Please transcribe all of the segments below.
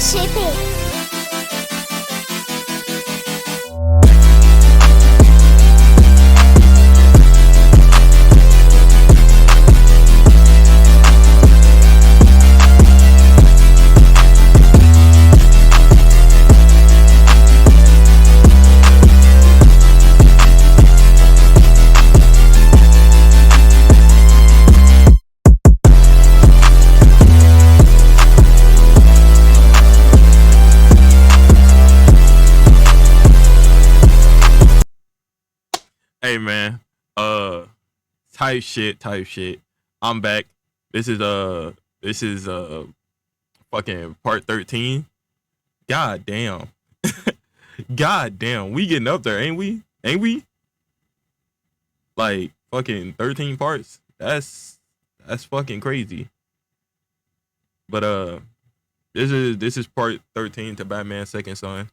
ThaGuyXii. Hey man, uh, type shit. I'm back. This is fucking part 13. God damn, god damn, we getting up there, ain't we? Ain't we? Like fucking 13 parts. That's fucking crazy. But this is part 13 to Batman Second Son,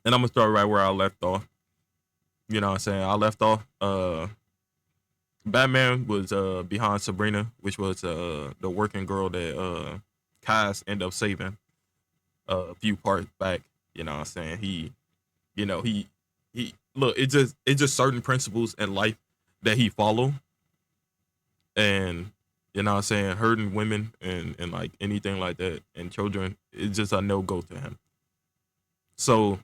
and I'm gonna start right where I left off. You know what I'm saying? I left off. Batman was behind Sabrina, which was the working girl that Kaz ended up saving a few parts back. You know what I'm saying? He look, it's just certain principles in life that he follow, and you know what I'm saying, hurting women and like anything like that and children, it's just a no go to him. So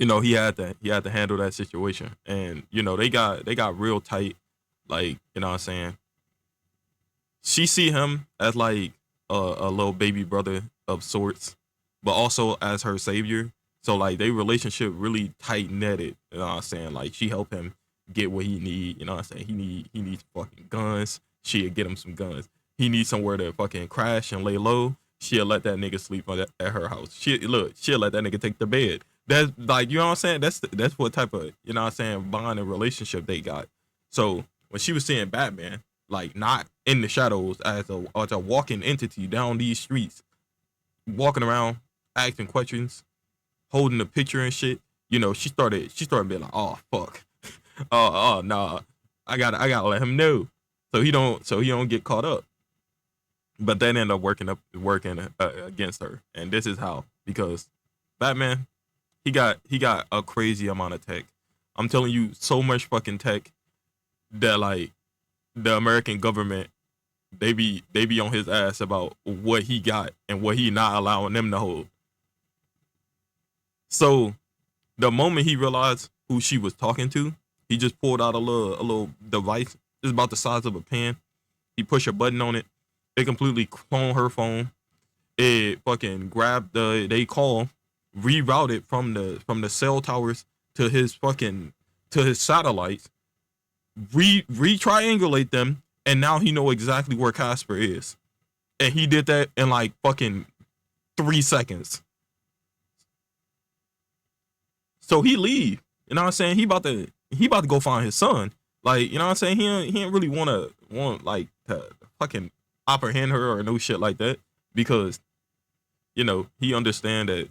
he had to handle that situation, and they got real tight. Like you know what I'm saying, she see him as like a little baby brother of sorts, but also as her savior. So like they relationship really tight netted. You know what I'm saying? Like she helped him get what he need. You know what I'm saying? He needs fucking guns. She'll get him some guns. He needs somewhere to fucking crash and lay low. She'll let that nigga sleep at her house. She'll let that nigga take the bed. That's like you know what I'm saying. That's what type of you know what I'm saying bond and relationship they got. So when she was seeing Batman, like not in the shadows as a walking entity down these streets, walking around, asking questions, holding the picture and shit, she started being like, oh fuck, oh nah, I gotta let him know, so he don't get caught up. But that ended up working against her, and this is how because Batman he got a crazy amount of tech. I'm telling you, so much fucking tech that like the American government they be on his ass about what he got and what he not allowing them to hold. So the moment he realized who she was talking to, he just pulled out a little device. It's about the size of a pen. He pushed a button on it. It completely cloned her phone. It fucking grabbed they call, rerouted from the cell towers to his fucking to his satellites, triangulate them, and now he know exactly where Casper is. And he did that in like fucking 3 seconds. So he leave. You know what I'm saying? He about to go find his son. Like, you know what I'm saying? He ain't really want like to fucking apprehend her or no shit like that because he understand that,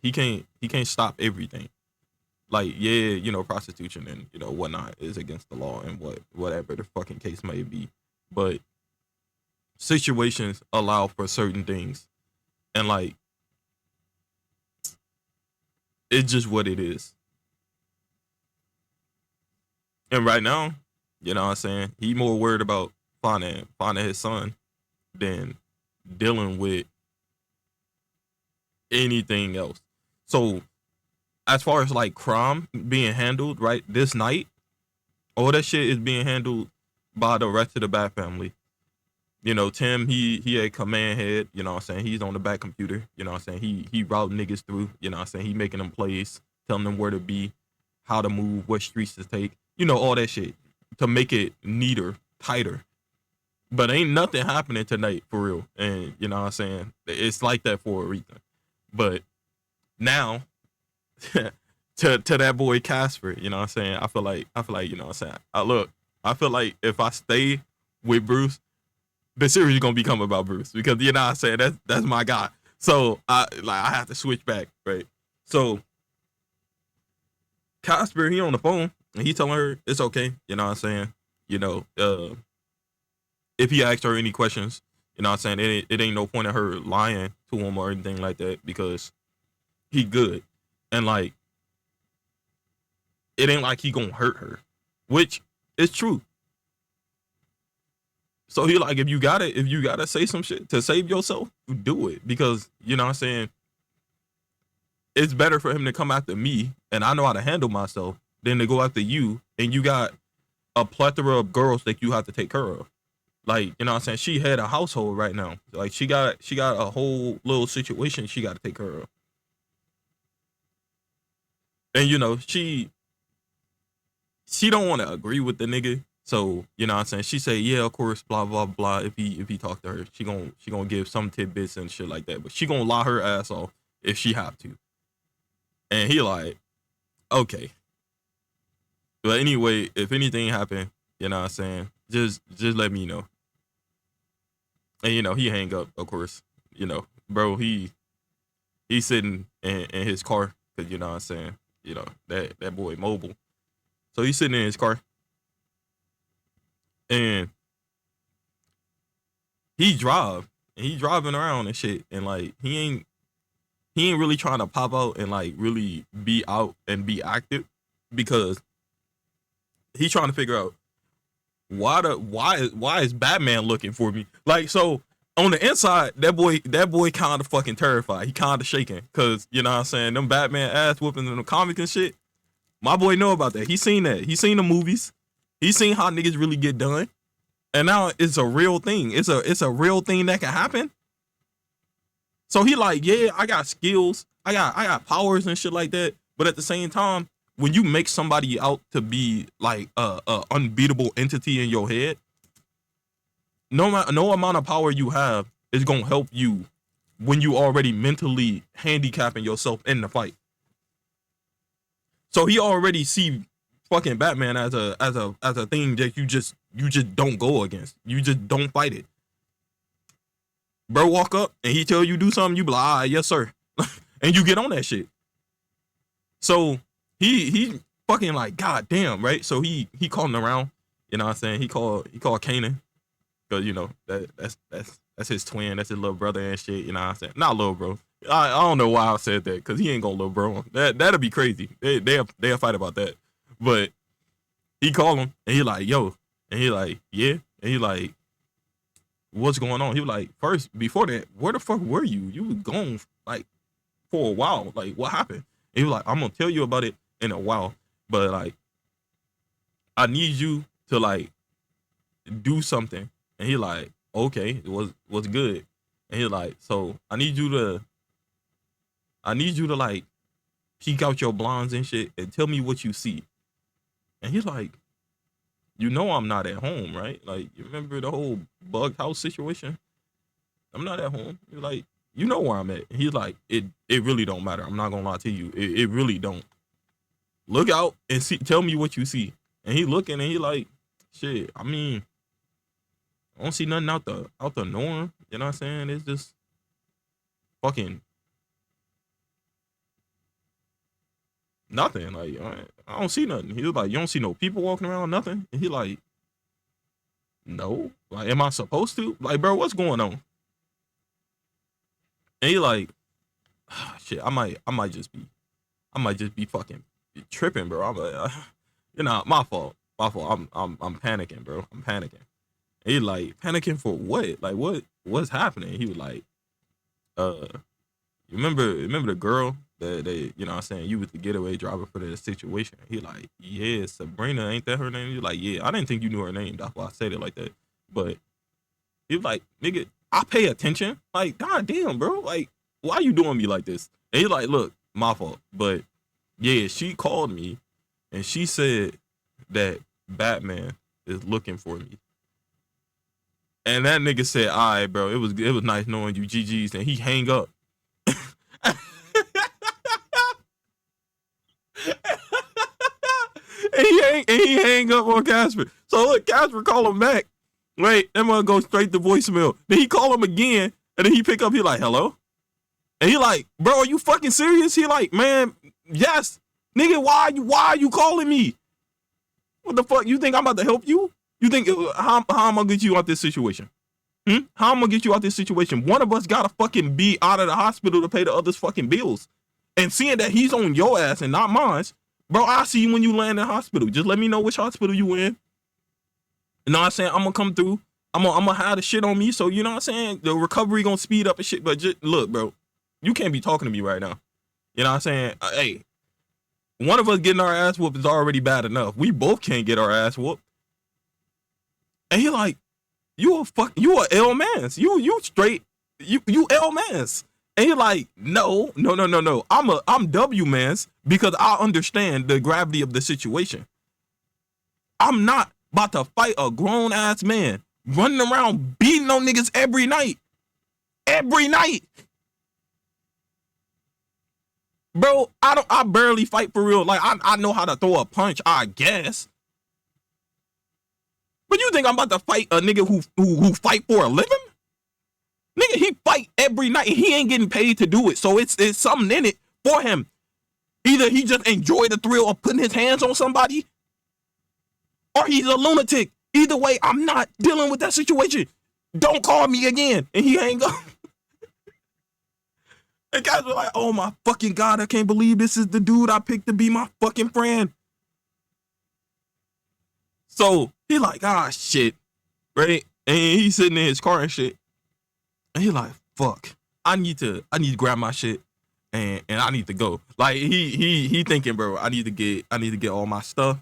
he can't stop everything. Like, yeah, prostitution and, whatnot is against the law and whatever the fucking case may be. But situations allow for certain things. And like it's just what it is. And right now, you know what I'm saying, he more worried about finding his son than dealing with anything else. So as far as like crime being handled right this night, all that shit is being handled by the rest of the Bat family. Tim, he a command head, you know what I'm saying? He's on the back computer, you know what I'm saying? He route niggas through, you know what I'm saying? He making them plays, telling them where to be, how to move, what streets to take, all that shit to make it neater, tighter. But ain't nothing happening tonight for real. And you know what I'm saying? It's like that for a reason. But now to that boy Casper, you know what I'm saying? I feel like, you know what I'm saying? I feel like if I stay with Bruce, the series is gonna become about Bruce because you know what I'm saying, that's my guy. So I have to switch back, right? So Casper, he on the phone and he telling her it's okay, you know what I'm saying? You know, if he asks her any questions, You know what I'm saying? It ain't no point in her lying to him or anything like that because he good. And like, it ain't like he gonna hurt her, which is true. So he like, if you gotta say some shit to save yourself, do it. Because, you know what I'm saying, it's better for him to come after me and I know how to handle myself than to go after you and you got a plethora of girls that you have to take care of. Like, you know what I'm saying? She had a household right now. Like she got a whole little situation she got to take care of. And you know, she don't want to agree with the nigga. So, you know what I'm saying? She say, yeah, of course, blah, blah, blah. If he talk to her, she gonna give some tidbits and shit like that. But she gonna lie her ass off if she have to. And he like, okay. But anyway, if anything happen, you know what I'm saying? Just let me know. And you know, he hang up, of course. You know, bro, he's sitting in his car, cause you know what I'm saying, you know, that boy mobile. So he's sitting in his car. And he driving around and shit. And like he ain't really trying to pop out and like really be out and be active because he's trying to figure out why is Batman looking for me? Like, so on the inside, that boy kind of fucking terrified. He kind of shaking because, you know what I'm saying, them Batman ass whoopings in the comics and shit. My boy know about that. He seen that. He seen the movies. He seen how niggas really get done. And now it's a real thing. It's a real thing that can happen. So he like, yeah, I got skills. I got powers and shit like that. But at the same time, when you make somebody out to be like a unbeatable entity in your head, no amount of power you have is gonna help you when you already mentally handicapping yourself in the fight. So he already see fucking Batman as a thing that you just don't go against. You just don't fight it. Bro walk up and he tell you do something, you be like, ah, yes sir. And you get on that shit. So he fucking like, god damn, right? So he calling around, you know what I'm saying? He called Kanan. Cause you know, that's his twin, that's his little brother and shit, you know what I'm saying? Not little bro. I don't know why I said that, cause he ain't gonna little bro him. That'll be crazy. They'll fight about that. But he called him and he like, yo, and he like, yeah, and he like, what's going on? He was like, first, before that, where the fuck were you? You was gone like for a while. Like, what happened? And he was like, I'm gonna tell you about it in a while, but like, I need you to like do something. And he like, okay, what's good? And he like, so I need you to like peek out your blinds and shit and tell me what you see. And he's like, you know I'm not at home, right? Like, you remember the whole bug house situation? I'm not at home. You're like, you know where I'm at. And he's like, it really don't matter. I'm not gonna lie to you. It really don't. Look out and see. Tell me what you see. And he looking and he like, shit. I mean, I don't see nothing out the norm. You know what I'm saying? It's just fucking nothing. Like, I don't see nothing. He was like, you don't see no people walking around, nothing. And he like, no. Like, am I supposed to? Like, bro, what's going on? And he like, shit, I might just be fucking tripping, bro. I'm like, you know, my fault. I'm panicking, bro. I'm panicking. And he like, panicking for what? Like, what's happening? He was like, you remember the girl that they, you know what I'm saying, you was the getaway driver for the situation. He like, yeah, Sabrina, ain't that her name? He like, yeah, I didn't think you knew her name. That's why I said it like that. But he was like, nigga, I pay attention. Like, god damn, bro. Like, why you doing me like this? And he like, look, my fault. But yeah, she called me and she said that Batman is looking for me. And that nigga said, all right, bro, it was nice knowing you, GG's. And he hang up. and he hang up on Casper. So look, Casper call him back. Wait, that mother go straight to voicemail. Then he call him again, and then he pick up. He like, hello? And he like, bro, are you fucking serious? He like, man, yes. Nigga, why are you calling me? What the fuck? You think I'm about to help you? You think, how am I gonna get you out this situation? How I'm gonna get you out this situation? One of us gotta fucking be out of the hospital to pay the other's fucking bills. And seeing that he's on your ass and not mine, bro, I'll see you when you land in the hospital. Just let me know which hospital you in. You know what I'm saying? I'm gonna come through. I'm gonna have the shit on me. So you know what I'm saying? The recovery gonna speed up and shit. But just look, bro, you can't be talking to me right now. You know what I'm saying? Hey, one of us getting our ass whooped is already bad enough. We both can't get our ass whooped. And he like, you a L mans. You straight, you L mans. And he like, no. I'm W mans because I understand the gravity of the situation. I'm not about to fight a grown ass man running around beating on niggas every night. Every night. Bro, I barely fight for real. Like I know how to throw a punch, I guess. But you think I'm about to fight a nigga who fight for a living? Nigga, he fight every night. He ain't getting paid to do it. So it's something in it for him. Either he just enjoy the thrill of putting his hands on somebody, or he's a lunatic. Either way, I'm not dealing with that situation. Don't call me again. And he hang up. And guys were like, oh my fucking God, I can't believe this is the dude I picked to be my fucking friend. So he like, shit, right? And he's sitting in his car and shit. And he like, fuck, I need to grab my shit and I need to go. Like he thinking, bro, I need to get all my stuff.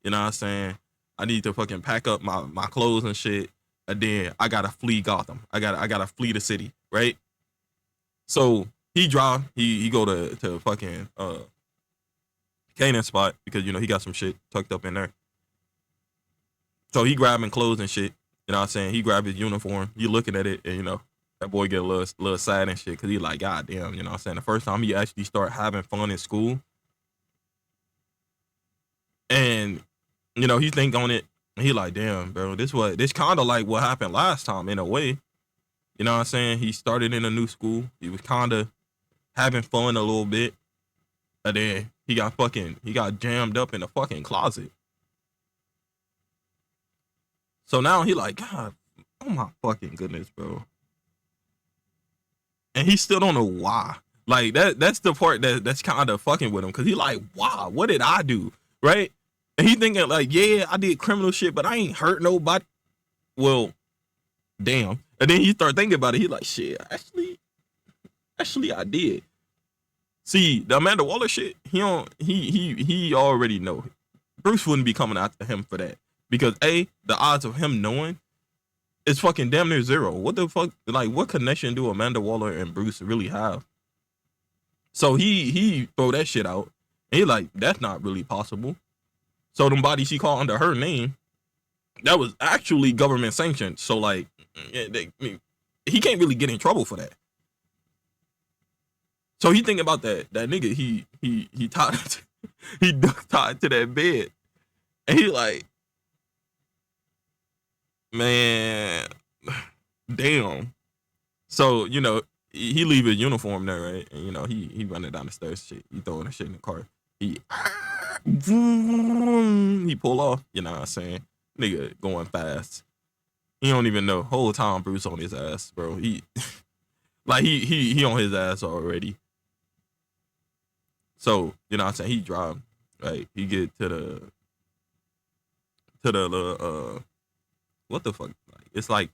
You know what I'm saying? I need to fucking pack up my clothes and shit. And then I gotta flee Gotham. I gotta flee the city, right? So he drive, he go to fucking Kanan spot because you know he got some shit tucked up in there. So he grabbing clothes and shit. You know what I'm saying? He grabbed his uniform. You looking at it, and you know that boy get a little sad and shit because he like, God damn, you know what I'm saying? The first time he actually start having fun in school, and you know he think on it. He like, damn, bro, this kind of like what happened last time in a way. You know what I'm saying? He started in a new school. He was kind of having fun a little bit, and then he got jammed up in a fucking closet. So now he like, God, oh my fucking goodness, bro. And he still don't know why. Like that's the part that's kind of fucking with him, cause he like, wow, what did I do, right? And he thinking like, yeah, I did criminal shit, but I ain't hurt nobody. Well, damn. And then he start thinking about it. He like, shit, actually, I did. See, the Amanda Waller shit. He already know. Bruce wouldn't be coming after him for that because the odds of him knowing is fucking damn near zero. What the fuck? Like, what connection do Amanda Waller and Bruce really have? So he throw that shit out. And he like, that's not really possible. So them bodies she called under her name, that was actually government sanctioned. So like, he can't really get in trouble for that. So he thinking about that nigga he tied he duck tied to that bed, and he like, man, damn. So you know he leave his uniform there, right? And you know he running down the stairs, shit. He throwing the shit in the car. He pull off. You know what I'm saying? Nigga going fast. He don't even know. Whole time Bruce on his ass, bro. He like he on his ass already. So, you know what I'm saying? He drive, right? He get to the what the fuck? It's like,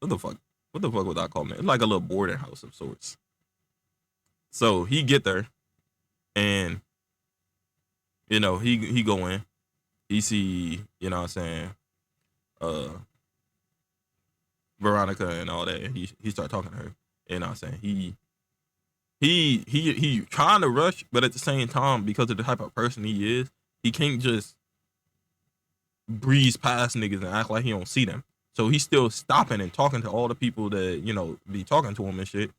what the fuck would I call it? It's like a little boarding house of sorts. So he get there, and you know he go in. He see, you know what I'm saying, Veronica and all that. And he start talking to her. You know what I'm saying? He trying to rush, but at the same time, because of the type of person he is, he can't just breeze past niggas and act like he don't see them. So he's still stopping and talking to all the people that, you know, be talking to him and shit.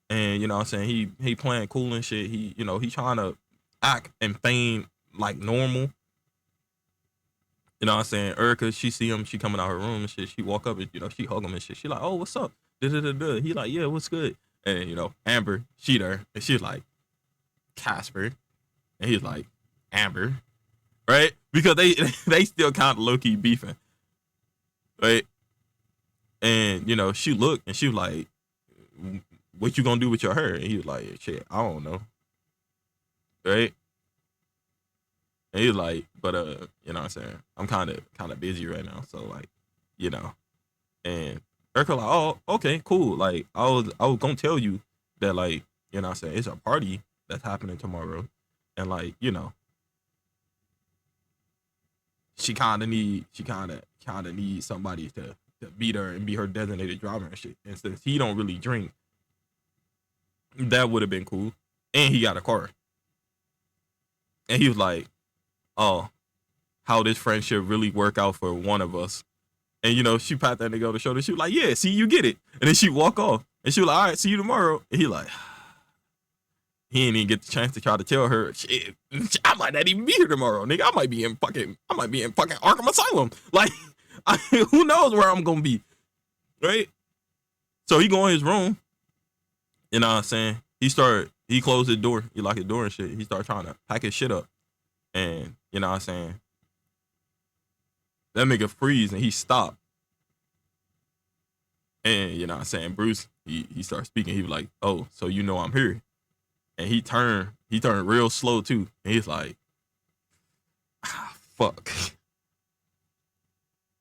And, you know what I'm saying, he playing cool and shit. He, you know, he trying to act and feign like normal. You know what I'm saying? Erica, she see him, she coming out her room and shit. She walk up and, you know, she hug him and shit. She like, oh, what's up? Da-da-da-da. He like, yeah, what's good? And, you know, Amber, she there. And she's like, Casper. And he's like, Amber. Right? Because they still kind of low-key beefing. Right? And you know, she looked and she was like, "What you gonna do with your hair?" And he was like, "Shit, I don't know." Right? And he was like, "But you know what I'm saying? I'm kind of busy right now, so like, you know." And Erica like, "Oh, okay, cool. Like, I was gonna tell you that like, you know what I'm saying, it's a party that's happening tomorrow, and like, you know, she kind of need somebody to beat her and be her designated driver and shit. And since he don't really drink, that would have been cool. And he got a car. And he was like, oh, how this friendship really work out for one of us." And you know, she pat that nigga on the shoulder. She was like, "Yeah, see, you get it." And then she walk off. And she was like, "All right, see you tomorrow." And he like, he didn't even get the chance to try to tell her, "Shit, I might not even be here tomorrow, nigga. I might be in fucking Arkham Asylum. Like, who knows where I'm gonna be, right?" So he go in his room. You know what I'm saying? He closed his door. He locked his door and shit. He started trying to pack his shit up. And you know what I'm saying? That nigga freeze and he stopped. And you know what I'm saying? Bruce, he started speaking. He was like, "Oh, so you know I'm here." And he turned real slow too. And he's like, "Ah, fuck."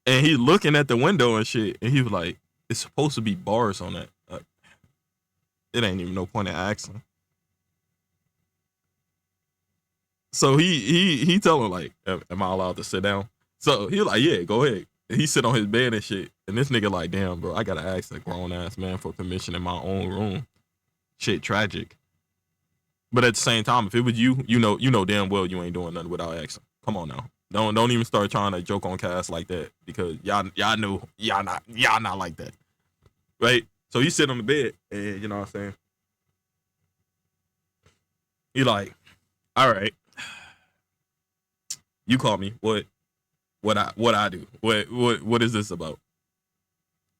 And he looking at the window and shit. And he was like, "It's supposed to be bars on that. It ain't even no point in asking." So he tell him like, "Am I allowed to sit down?" So he was like, "Yeah, go ahead." And he sit on his bed and shit. And this nigga like, "Damn, bro, I gotta ask a grown ass man for permission in my own room. Shit, tragic." But at the same time, if it was you, you know damn well you ain't doing nothing without asking. Come on now. Don't even start trying to joke on cast like that because y'all know y'all not like that. Right? So he sit on the bed and you know what I'm saying? He like, "All right, you call me. What I do? What is this about?"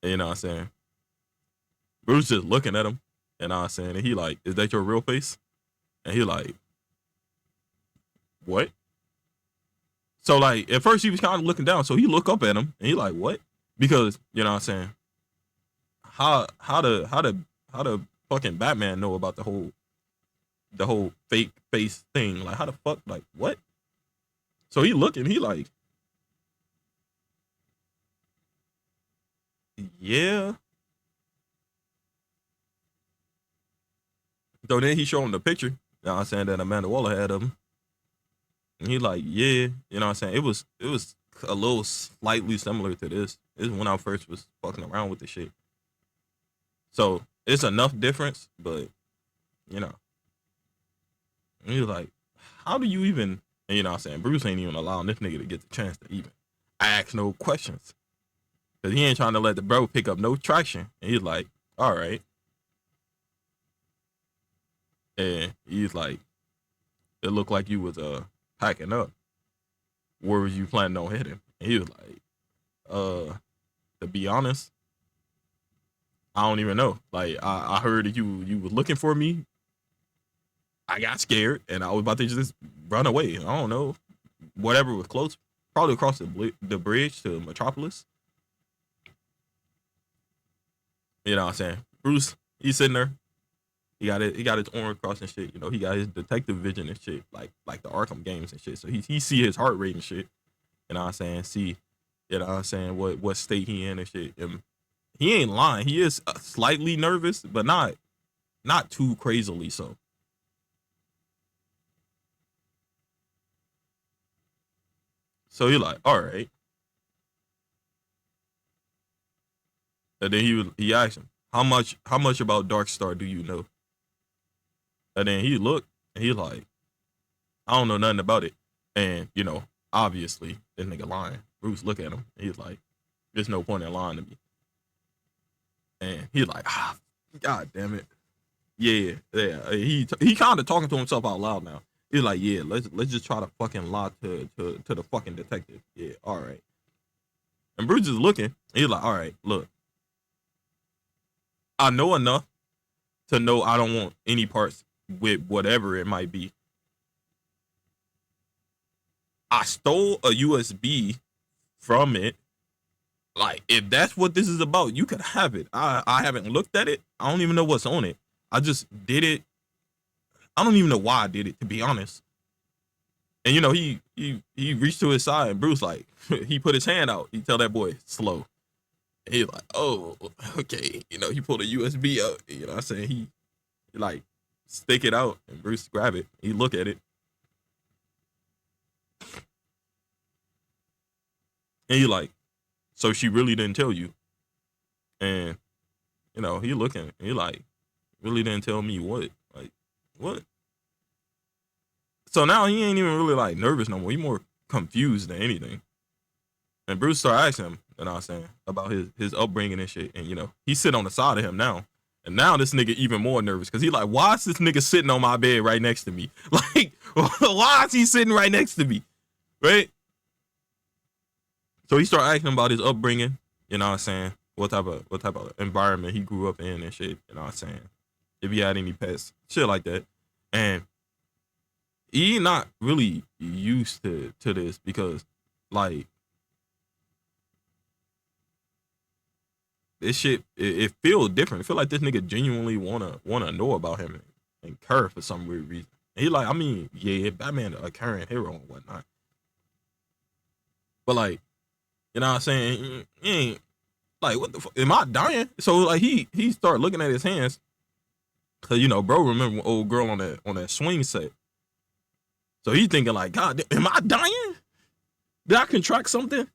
And you know what I'm saying? Bruce just looking at him, and you know what I'm saying, and he like, "Is that your real face?" And he like, "What?" So like at first he was kind of looking down, so he look up at him and he like, "What?" Because you know what I'm saying, how the fucking Batman know about the whole fake face thing? Like how the fuck, like what? So he looking, he like, "Yeah." So then he show him the picture, you know what I'm saying, that Amanda Waller had of him. And he like, "Yeah," you know what I'm saying? It was a little slightly similar to this. This is when I first was fucking around with the shit. So it's enough difference, but you know, and he was like, "How do you even?" And you know what I'm saying? Bruce ain't even allowing this nigga to get the chance to even ask no questions. Cause he ain't trying to let the bro pick up no traction. And he's like, "All right." And he's like, "It looked like you was packing up. Where was you planning on heading?" And he was like, uh, "To be honest, I don't even know. Like I heard that you was looking for me. I got scared and I was about to just run away. I don't know. Whatever was close, probably across the bridge to Metropolis." You know what I'm saying? Bruce, he's sitting there. He got his arm across and shit. You know, he got his detective vision and shit, like the Arkham games and shit. So he see his heart rate and shit. You know what I'm saying? See, you know what I'm saying, what state he in and shit. And he ain't lying. He is slightly nervous, but not too crazily so. So he like, all right. And then he asked him, how much about Dark Star do you know? And then he looked and he like, "I don't know nothing about it." And you know, obviously, this nigga lying. Bruce look at him. And he's like, "There's no point in lying to me." And he's like, "Ah, god damn it." Yeah, yeah. He kind of talking to himself out loud now. He's like, "Yeah, let's just try to fucking lie to the fucking detective." Yeah, all right. And Bruce is looking. He's like, "All right, look, I know enough to know I don't want any parts with whatever it might be. I stole a USB from it Like, if that's what this is about, you could have it. I haven't looked at it. I don't even know what's on it. I just did it. I don't even know why I did it, to be honest. And you know, he reached to his side, and Bruce like he put his hand out. He tell that boy slow. And he's like, oh, okay. You know, he pulled a USB out. You know what I'm saying? He like stick it out, and Bruce grab it. He look at it. And he like, so she really didn't tell you. And, you know, he looking, and he like, really didn't tell me what? Like, what? So now he ain't even really like nervous no more. He more confused than anything. And Bruce started asking him, you know what I'm saying, about his upbringing and shit. And, you know, he sit on the side of him now. And now this nigga even more nervous because he like, why is this nigga sitting on my bed right next to me? Like, why is he sitting right next to me? Right? So he started asking him about his upbringing, you know what I'm saying? What type of environment he grew up in and shit, you know what I'm saying? If he had any pets, shit like that. And he not really used to this because, like, this shit, it feels different. It feel like this nigga genuinely wanna know about him and care for some weird reason. And he like, I mean, yeah, Batman a current hero and whatnot. But like, you know what I'm saying? He ain't like, what the fuck? Am I dying? So like he started looking at his hands. Cause you know, bro, remember old girl on that swing set. So he thinking like, God, am I dying? Did I contract something? And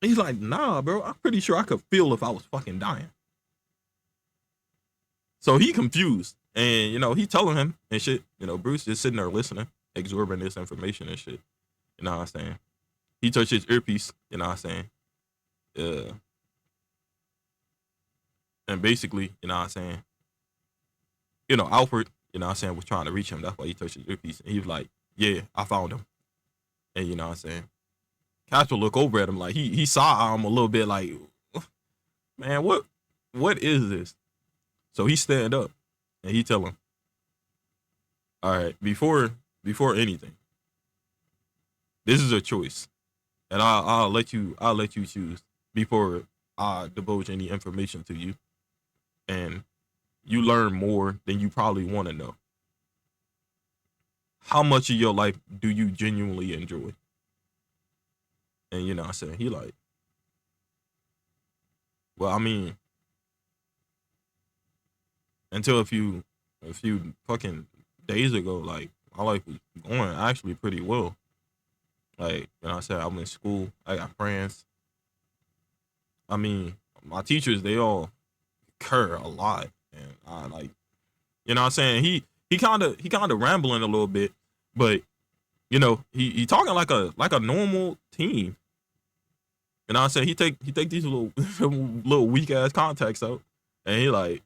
he's like, nah, bro. I'm pretty sure I could feel if I was fucking dying. So he confused. And, you know, he telling him and shit. You know, Bruce just sitting there listening, absorbing this information and shit. You know what I'm saying? He touched his earpiece, you know what I'm saying? And basically, you know what I'm saying? You know, Alfred, you know what I'm saying, was trying to reach him. That's why he touched his earpiece. And he was like, yeah, I found him. And you know what I'm saying? Casper look over at him like he saw him a little bit like, man, what is this? So he stand up and he tell him, all right, before anything, this is a choice. And I'll let you choose before I divulge any information to you. And you learn more than you probably want to know. How much of your life do you genuinely enjoy? And you know what I'm saying? He like, well, I mean, until a few fucking days ago, like my life was going actually pretty well. Like, you know what I'm saying? I'm in school, I got friends. I mean, my teachers, they all care a lot. And I like, you know what I'm saying? He kinda rambling a little bit, but you know, he talking like a normal teen. You know what I'm saying? He take these little little weak ass contacts out, and he like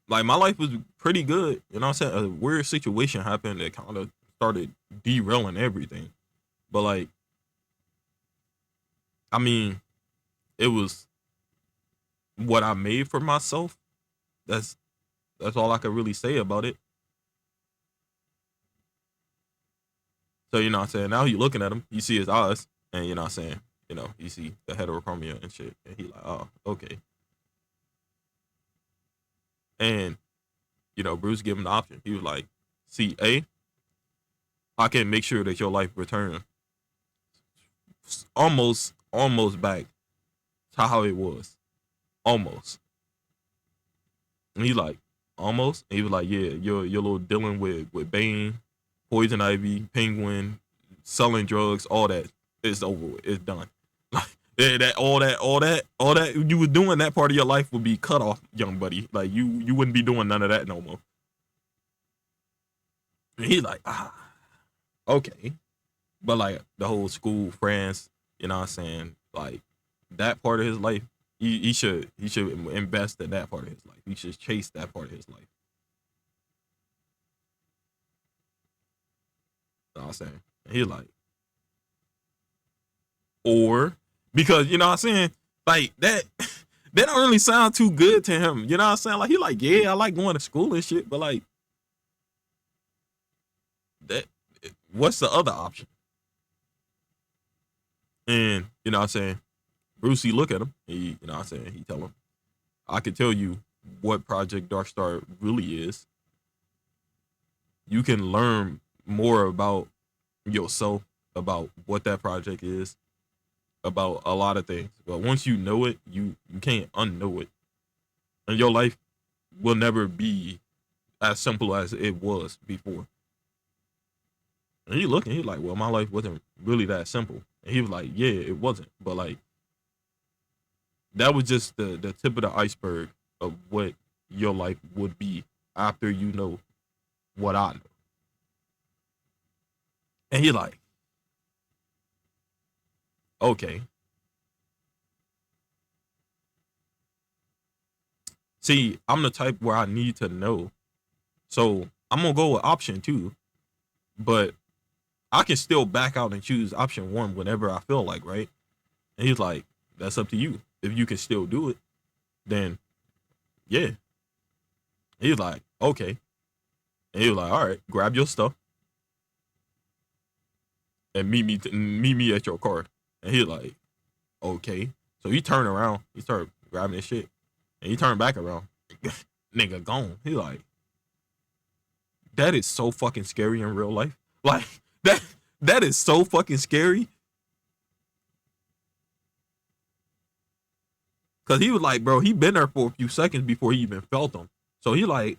my life was pretty good. You know what I'm saying? A weird situation happened that kind of started derailing everything. But like, I mean, it was what I made for myself. That's all I could really say about it. So you know what I'm saying? Now you looking at him, you see his eyes, and you know what I'm saying? You know, you see the heterochromia and shit, and he like, oh, okay. And you know, Bruce gave him the option. He was like, see, I can make sure that your life returns almost back to how it was. Almost. And he like, almost? And he was like, yeah, your little dealing with Bane, Poison Ivy, Penguin, selling drugs, all that is over with. It's done. Like all that you was doing, that part of your life would be cut off, young buddy. Like you wouldn't be doing none of that no more. And he's like, okay. But like the whole school friends, you know what I'm saying? Like that part of his life, he should invest in that part of his life. He should chase that part of his life. You know what I'm saying? And he's like, or because you know what I'm saying? Like that that don't really sound too good to him. You know what I'm saying? Like he like, yeah, I like going to school and shit, but like that what's the other option? And you know what I'm saying, Brucey look at him. He, you know what I'm saying, he tell him, I could tell you what Project Dark Star really is. You can learn more about yourself, about what that project is, about a lot of things. But once you know it, you can't unknow it. And your life will never be as simple as it was before. And he looking, he like, well, my life wasn't really that simple. And he was like, yeah, it wasn't. But like that was just the tip of the iceberg of what your life would be after you know what I know. And he like, okay. See, I'm the type where I need to know. So I'm gonna go with option two, but I can still back out and choose option one whenever I feel like, right? And he's like, that's up to you. If you can still do it, then yeah. He's like, okay. And he was like, all right, grab your stuff and meet me at your car. And he like, okay. So he turned around, he started grabbing his shit, and he turned back around. Nigga gone. He like, that is so fucking scary in real life. Like that that is so fucking scary. Cause he was like, bro, he been there for a few seconds before he even felt them. So he like,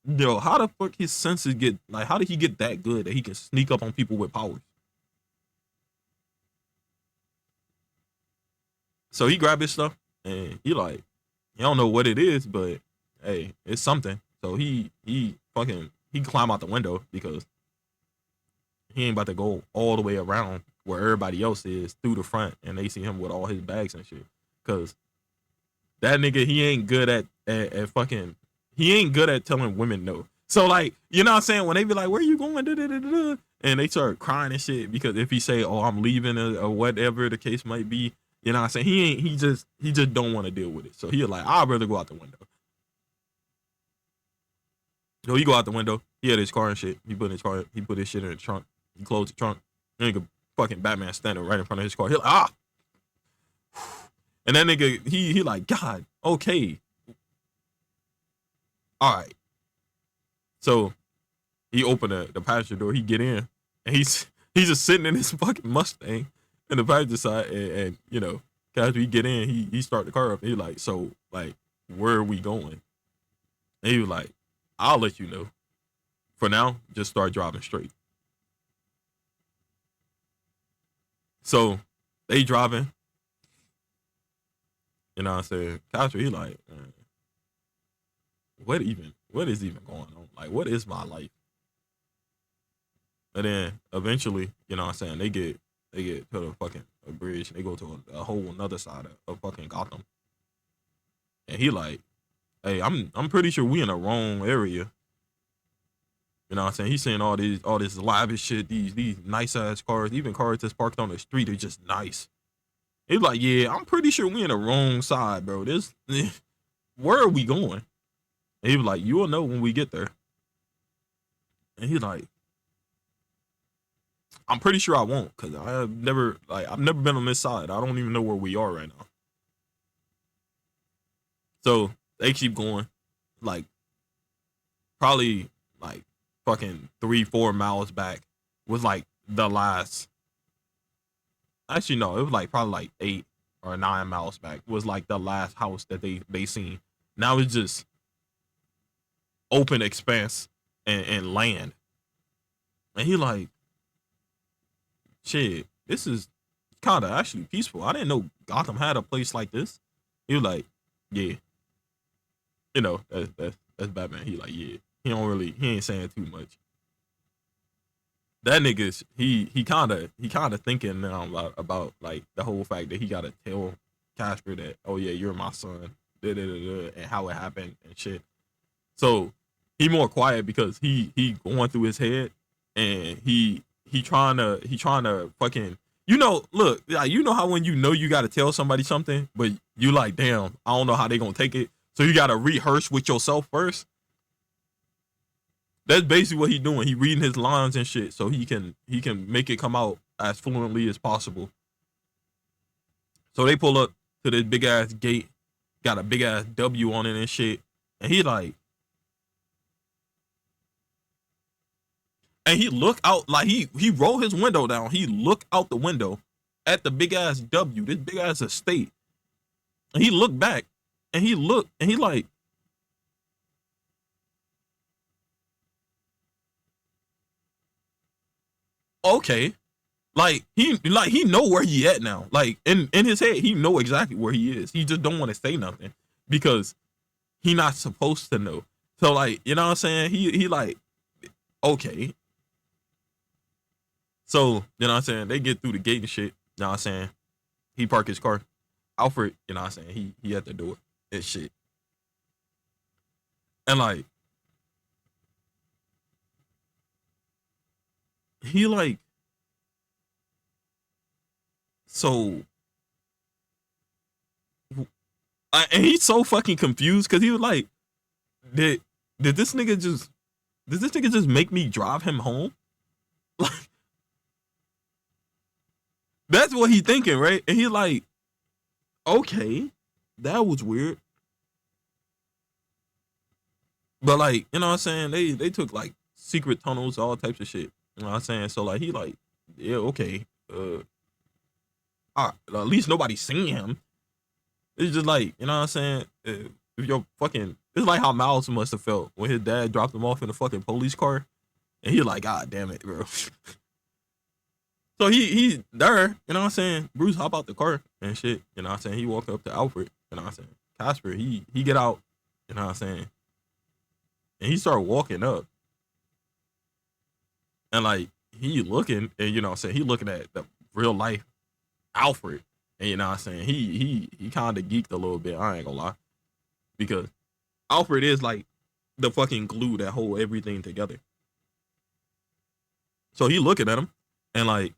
yo, how the fuck his senses get like? How did he get that good that he can sneak up on people with powers? So he grabbed his stuff and he like, he don't know what it is, but hey, it's something. So he fucking he climb out the window because he ain't about to go all the way around where everybody else is through the front and they see him with all his bags and shit. Cause that nigga, he ain't good at fucking, he ain't good at telling women no. So like, you know what I'm saying? When they be like, where you going? Da-da-da-da-da, and they start crying and shit because if he say, oh, I'm leaving or whatever the case might be, you know what I'm saying? He just don't want to deal with it. So he like, I'd rather go out the window. So he go out the window. He had his car and shit. He put his shit in the trunk. He closed the trunk. Nigga fucking Batman standing right in front of his car. He like, ah. And that nigga, he like, God, okay. All right. So he opened the passenger door. He get in, and he's just sitting in his fucking Mustang in the passenger side, and you know, after he get in, he start the car up. And he like, so like, where are we going? And he was like, I'll let you know. For now, just start driving straight. So they driving. You know what I'm saying? Casper, he like, what is even going on? Like, what is my life? And then eventually, you know what I'm saying, they get to the fucking a bridge and they go to a whole another side of fucking Gotham. And he like, hey, I'm pretty sure we in the wrong area. You know what I'm saying? He's saying all this lavish shit, these nice ass cars, even cars that's parked on the street are just nice. He's like, yeah, I'm pretty sure we in the wrong side, bro. This where are we going? And he was like, you will know when we get there. And he's like, I'm pretty sure I won't, cause I've never been on this side. I don't even know where we are right now. So they keep going, like probably like fucking 3-4 miles back was like the last. Actually, no, it was like probably like 8 or 9 miles back was like the last house that they seen. Now it's just open expanse and land. And he like, shit, this is kind of actually peaceful. I didn't know Gotham had a place like this. He was like, yeah, you know, that's Batman. He like, yeah, he ain't saying too much. That nigga's he kind of thinking now about like the whole fact that he gotta tell Casper that, oh yeah, you're my son, da, da, da, da, and how it happened and shit. So he more quiet because he going through his head and he trying to fucking, you know, look, like, you know how when you know you got to tell somebody something but you like, damn, I don't know how they gonna take it, so you got to rehearse with yourself first. That's basically what he doing. He reading his lines and shit so he can make it come out as fluently as possible. So they pull up to this big ass gate, got a big ass W on it and shit. And he like, and he look out like he roll his window down. He look out the window at the big ass W, this big ass estate. And he look back and he look and he like, okay. Like he know where he at now. Like in his head, he know exactly where he is. He just don't want to say nothing because he not supposed to know. So like, you know what I'm saying? He like, okay. So, you know what I'm saying? They get through the gate and shit. You know what I'm saying? He park his car. Alfred, you know what I'm saying? He at the door and shit. And like, he like, so, and he's so fucking confused because he was like, did this nigga just make me drive him home? Like, that's what he thinking, right? And he's like, okay, that was weird. But like, you know what I'm saying? They took like secret tunnels, all types of shit. You know what I'm saying? So like he like, yeah, okay. At least nobody's seen him. It's just like, you know what I'm saying? If you're fucking, it's like how Miles must have felt when his dad dropped him off in the fucking police car. And he like, God damn it, bro. So he there, you know what I'm saying? Bruce hop out the car and shit, you know what I'm saying? He walk up to Alfred, you know what I'm saying? Casper, he get out, you know what I'm saying? And he start walking up. And like, he looking, and you know what I'm saying? He looking at the real life Alfred. And you know what I'm saying? He kind of geeked a little bit, I ain't gonna lie. Because Alfred is like the fucking glue that hold everything together. So he looking at him, and like,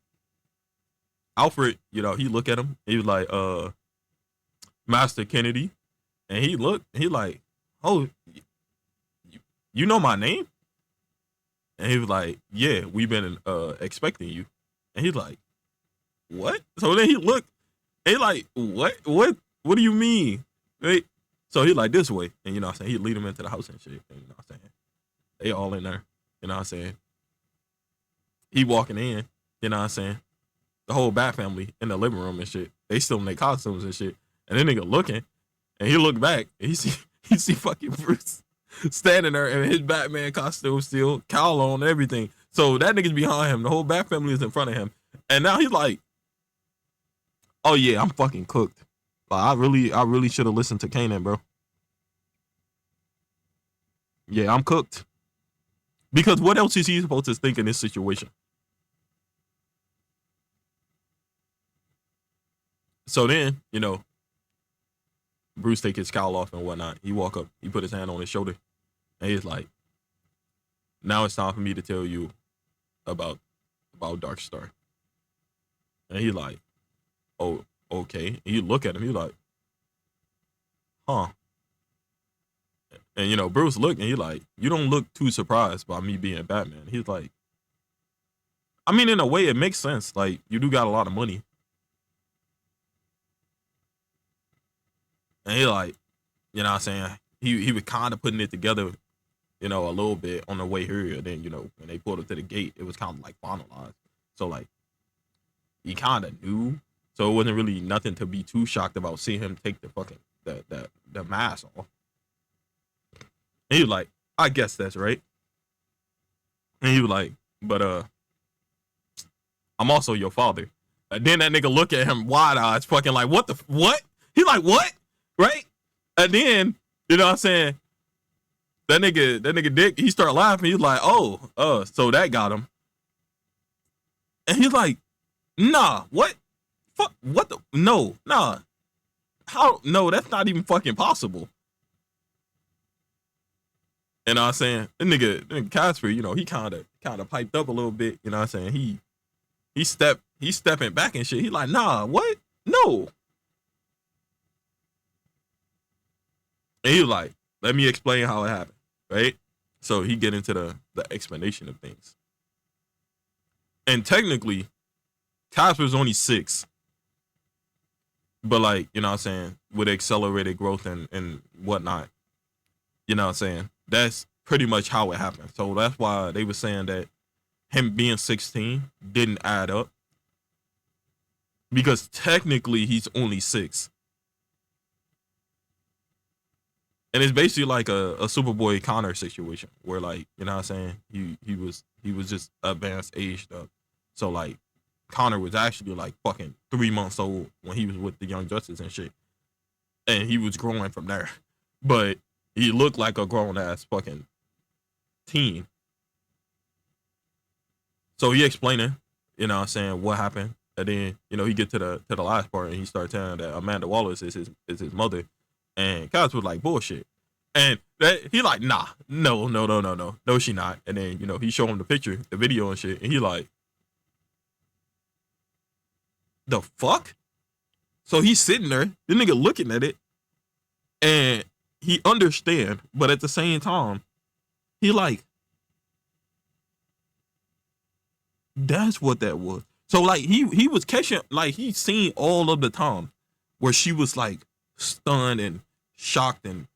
Alfred, you know, he look at him. He was like, Master Kennedy. And he looked, he like, oh, you know my name? And he was like, yeah, we've been expecting you. And he's like, what? So then he looked, and he like, what do you mean? Right? So he like, this way. And you know what I'm saying? He lead him into the house and shit. And you know what I'm saying? They all in there. You know what I'm saying? He walking in, you know what I'm saying? The whole Bat family in the living room and shit. They still in their costumes and shit. And then nigga looking, and he look back, and he see fucking Bruce standing there in his Batman costume still, cowl on and everything. So that nigga's behind him. The whole Bat family is in front of him. And now he's like, oh yeah, I'm fucking cooked. Like, I really should have listened to Kanan, bro. Yeah, I'm cooked. Because what else is he supposed to think in this situation? So then, you know, Bruce take his cowl off and whatnot. He walk up, he put his hand on his shoulder, and he's like, now it's time for me to tell you about Dark Star. And he like, oh, okay. And you look at him, you like, huh. And you know, Bruce looked and he like, you don't look too surprised by me being Batman. He's like, I mean, in a way, it makes sense. Like, you do got a lot of money. And he like, you know what I'm saying? He was kind of putting it together, you know, a little bit on the way here. And then, you know, when they pulled up to the gate, it was kind of like finalized. So like, he kind of knew. So it wasn't really nothing to be too shocked about seeing him take the fucking the mask off. And he was like, I guess that's right. And he was like, but I'm also your father. And then that nigga look at him wide eyes, fucking like, what? He like, what? Right? And then, you know what I'm saying? That nigga Dick, he started laughing. He's like, oh, so that got him. And he's like, nah, what? Fuck, what the? No, nah. How? No, that's not even fucking possible. You know what I'm saying? The nigga Casper, you know, he kind of piped up a little bit. You know what I'm saying? He's stepping back and shit. He like, nah, what? No. And he was like, let me explain how it happened, right? So he get into the explanation of things. And technically, Casper's only 6. but like, you know what I'm saying, with accelerated growth and whatnot, you know what I'm saying, that's pretty much how it happened. So that's why they were saying that him being 16 didn't add up, because technically he's only 6. And it's basically like a Superboy Connor situation where, like, you know what I'm saying, he was just advanced aged up. So like Connor was actually like fucking 3 months old when he was with the Young Justice and shit. And he was growing from there. But he looked like a grown ass fucking teen. So he explaining, you know what I'm saying, what happened. And then, you know, he get to the last part and he started telling that Amanda Wallace is his mother. And Kaz was like, bullshit. And that, he like, nah, no, she not. And then, you know, he showed him the picture, the video and shit, and he like, the fuck? So he's sitting there, the nigga looking at it, and he understand, but at the same time, he like, that's what that was. So like he was catching, like he seen all of the time where she was like stunned and shocked and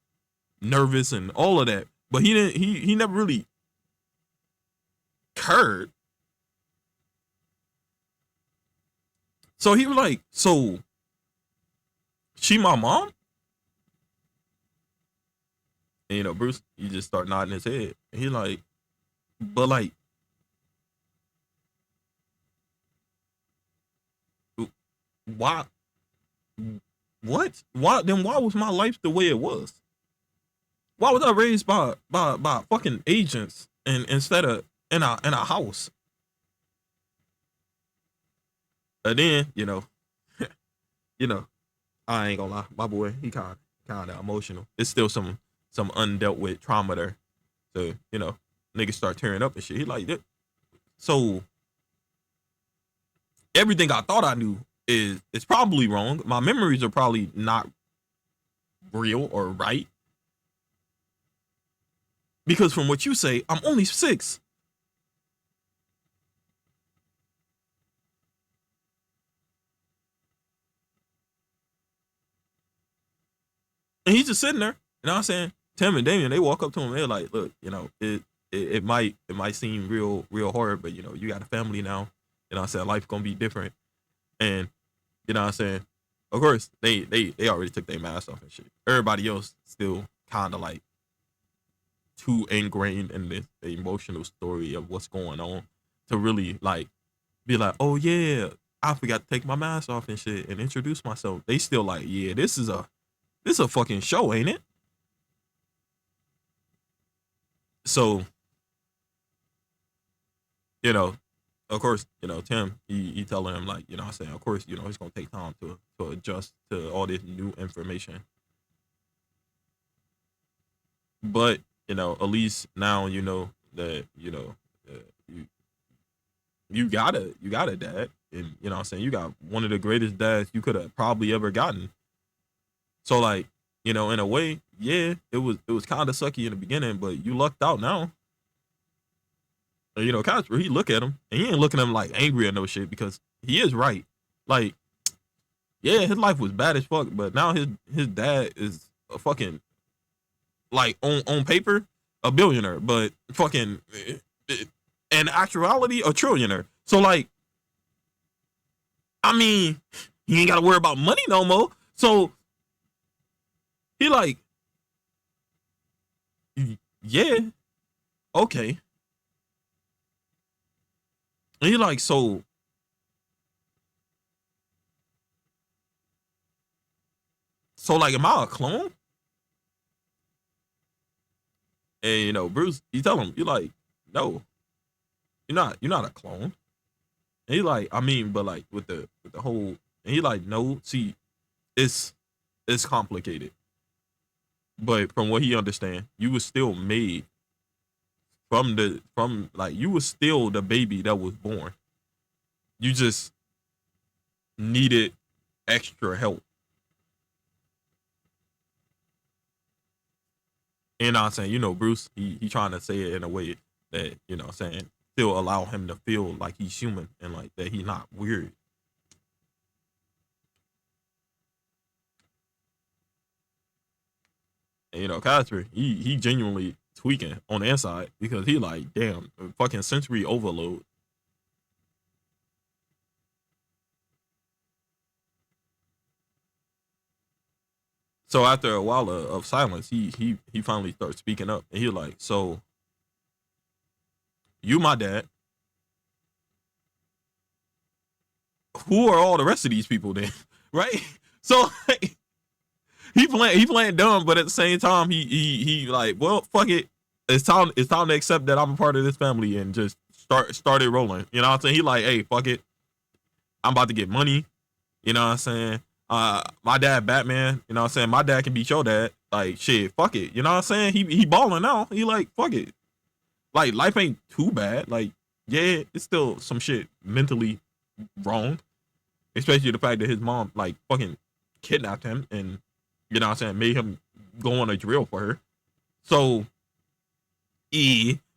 nervous and all of that, but he never really cared. So he was like, so she my mom? And you know, Bruce, he just start nodding his head. And he like, but like, why? What? Why? Then why was my life the way it was? Why was I raised by fucking agents and instead of in a house? And then, you know, I ain't gonna lie, my boy, he kind of emotional. It's still some undealt with trauma there. So, you know, niggas start tearing up and shit. He like that. So everything I thought I knew is probably wrong. My memories are probably not real or right. Because from what you say, I'm only 6. And he's just sitting there. You know what I'm saying? Tim and Damien, they walk up to him. They're like, look, you know, it might seem real hard, but you know, you got a family now. You know what I'm saying? Life's gonna be different. And you know what I'm saying? Of course, they already took their mask off and shit. Everybody else still kind of like too ingrained in the emotional story of what's going on to really like be like, oh yeah, I forgot to take my mask off and shit and introduce myself. They still like, yeah, this is a fucking show, ain't it? So, you know, of course, you know, Tim, he telling him like, you know what I'm saying, of course, you know, it's gonna take time to adjust to all this new information. But, you know, at least now you know that, you know, you you got a dad. And you know what I'm saying, you got one of the greatest dads you could have probably ever gotten. So like, you know, in a way, yeah, it was kind of sucky in the beginning, but you lucked out now. You know, Casper, he look at him and he ain't looking at him like angry or no shit, because he is right. Like, yeah, his life was bad as fuck, but now his dad is a fucking, like, on paper a billionaire, but fucking in actuality a trillionaire. So like, I mean, he ain't got to worry about money no more. So he like, yeah, okay. And he like, so like, am I a clone? And you know, Bruce, he tell him, you like, no, you're not a clone. And he like, I mean, but like with the whole, and he like, no, see, it's it's complicated. But from what he understand, you was still made from like, you was still the baby that was born. You just needed extra help. And I'm saying, you know, Bruce, he trying to say it in a way that, you know, saying still allow him to feel like he's human and like that he's not weird. And you know, Casper, he genuinely tweaking on the inside because he like, damn, fucking sensory overload. So after a while of silence, he finally starts speaking up, and he like, so you my dad. Who are all the rest of these people then? Right? So like, he playing dumb, but at the same time he like, well, fuck it. It's time to accept that I'm a part of this family and just started rolling. You know what I'm saying? He like, hey, fuck it. I'm about to get money. You know what I'm saying? My dad Batman, you know what I'm saying? My dad can beat your dad. Like shit, fuck it. You know what I'm saying? He balling now. He like, fuck it. Like life ain't too bad. Like, yeah, it's still some shit mentally wrong. Especially the fact that his mom like fucking kidnapped him and you know what I'm saying, made him go on a drill for her. So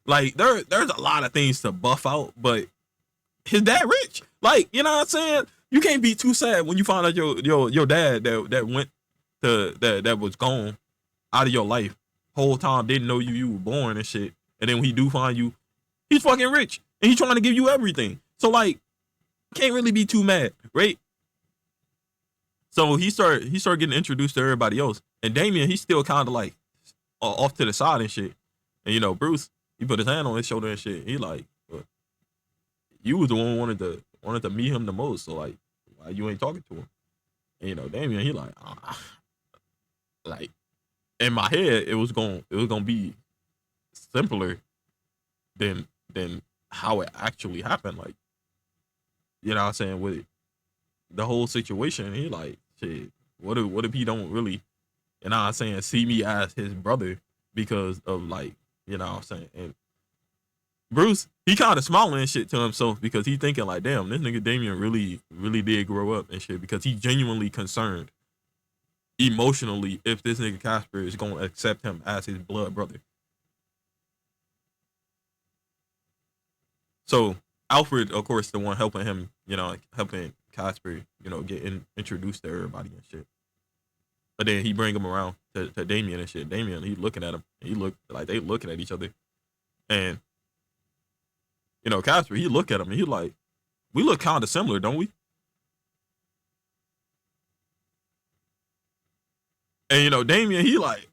like there's a lot of things to buff out, but his dad rich. Like, you know what I'm saying? You can't be too sad when you find out your dad that went to that was gone out of your life. Whole time didn't know you were born and shit. And then when he do find you, he's fucking rich. And he's trying to give you everything. So like, can't really be too mad, right? So he started getting introduced to everybody else. And Damien, he's still kind of like off to the side and shit. And you know, Bruce, he put his hand on his shoulder and shit. He like, well, you was the one who wanted to meet him the most. So like, why you ain't talking to him? And you know, Damien, he like in my head, it was gonna be simpler than how it actually happened. Like, you know what I'm saying, with the whole situation. He like, shit, what if he don't really, you know what I'm saying, see me as his brother because of like, you know what I'm saying. And Bruce, he kind of smiling and shit to himself because he thinking like, damn, this nigga Damien really did grow up and shit because he genuinely concerned emotionally if this nigga Casper is gonna accept him as his blood brother. So Alfred, of course, the one helping him, you know, helping Casper, you know, getting introduced to everybody and shit. But then he bring him around to Damien and shit. Damien, he looking at him. He look like they looking at each other. And, you know, Casper, he look at him and he like, we look kind of similar, don't we? And, you know, Damien, he like,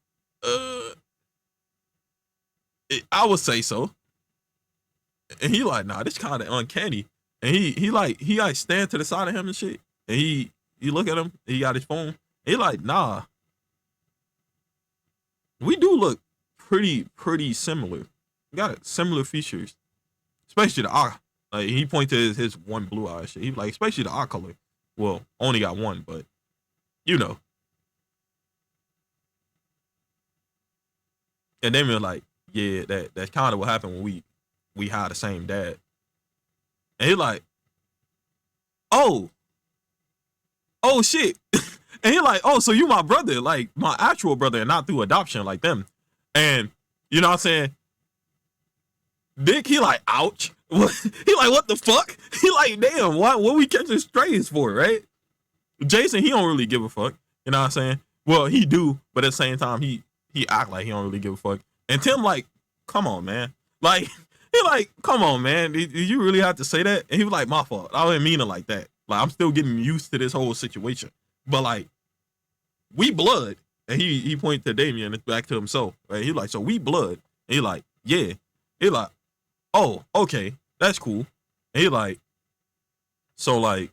I would say so. And he like, nah, this kind of uncanny. And he like stand to the side of him and shit. And he look at him. He got his phone. He like, nah, we do look pretty similar. We got similar features, especially the eye. Like he pointed to his one blue eye shit. He like, especially the eye color. Well, only got one, but you know. And then we're like, yeah, that's kind of what happened when we had the same dad. And he like, oh, oh shit. And he like, oh, so you my brother, like my actual brother, and not through adoption like them. And you know what I'm saying? Dick, he like, ouch. He like, what the fuck? He like, damn, what we catching strays for, right? Jason, he don't really give a fuck. You know what I'm saying? Well, he do, but at the same time, he act like he don't really give a fuck. And Tim like, come on, man. Like, he like, come on, man. Did you really have to say that? And he was like, my fault. I didn't mean it like that. Like, I'm still getting used to this whole situation. But like, we blood. And he pointed to Damien and back to himself. Right? He like, so we blood. And he like, yeah. He like, oh, okay, that's cool. And he like, so like,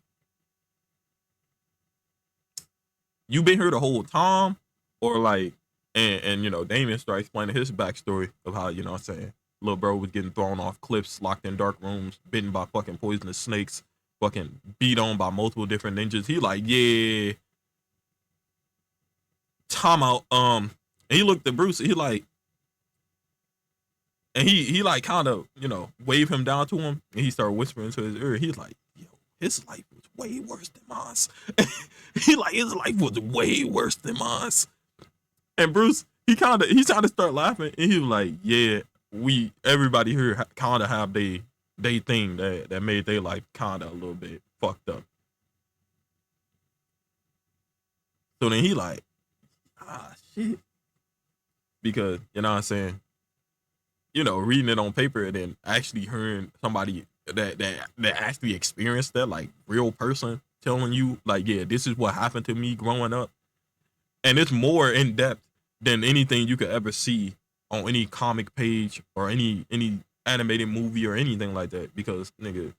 you been here the whole time? Or like, and you know, Damien started explaining his backstory of how, you know what I'm saying, little bro was getting thrown off cliffs, locked in dark rooms, bitten by fucking poisonous snakes, fucking beat on by multiple different ninjas. He like, yeah, time out. And he looked at Bruce, he like, and he like kind of, you know, wave him down to him, and he started whispering into his ear. He's like, yo, his life was way worse than mine. He like, his life was way worse than mine. And Bruce, he kind of start laughing, and he was like, yeah, everybody here kind of have they thing that made their life kind of a little bit fucked up. So then he like, ah shit. because you know what I'm saying. You know, reading it on paper and then actually hearing somebody that actually experienced that, like real person telling you, like, yeah, this is what happened to me growing up, and it's more in depth than anything you could ever see on any comic page or any animated movie or anything like that. Because nigga,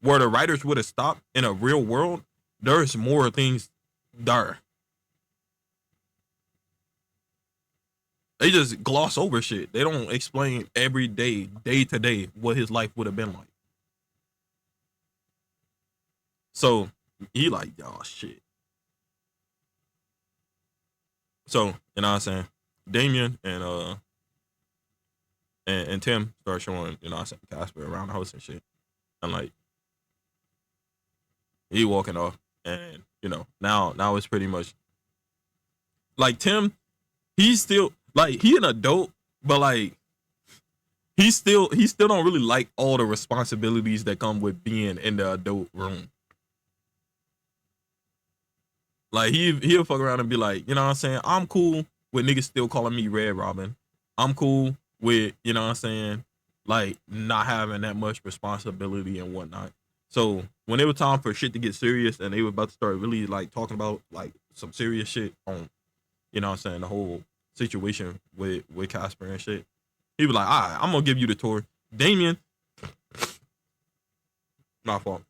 where the writers would have stopped in a real world, there's more things there. They just gloss over shit. They don't explain every day, day to day, what his life would have been like. So he like, oh shit. So you know what I'm saying? Damien and Tim start showing, you know what I'm saying, Casper around the house and shit. And like he walking off, and you know, now it's pretty much like Tim, he's still like he an adult, but like he still don't really like all the responsibilities that come with being in the adult room. Like he'll fuck around and be like, you know what I'm saying? I'm cool with niggas still calling me Red Robin. I'm cool with, you know what I'm saying, like not having that much responsibility and whatnot. So when it was time for shit to get serious and they were about to start really like talking about like some serious shit on, you know what I'm saying, the whole situation with Casper and shit, he was like, all right, I'm gonna give you the tour. Damien, my fault.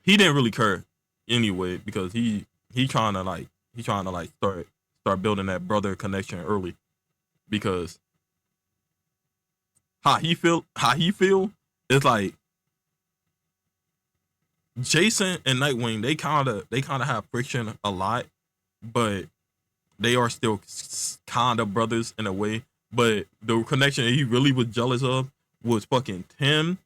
He didn't really care anyway because he trying to like start building that brother connection early because how he feel is like Jason and Nightwing, they kind of have friction a lot, but they are still kind of brothers in a way. But the connection that he really was jealous of was fucking Tim,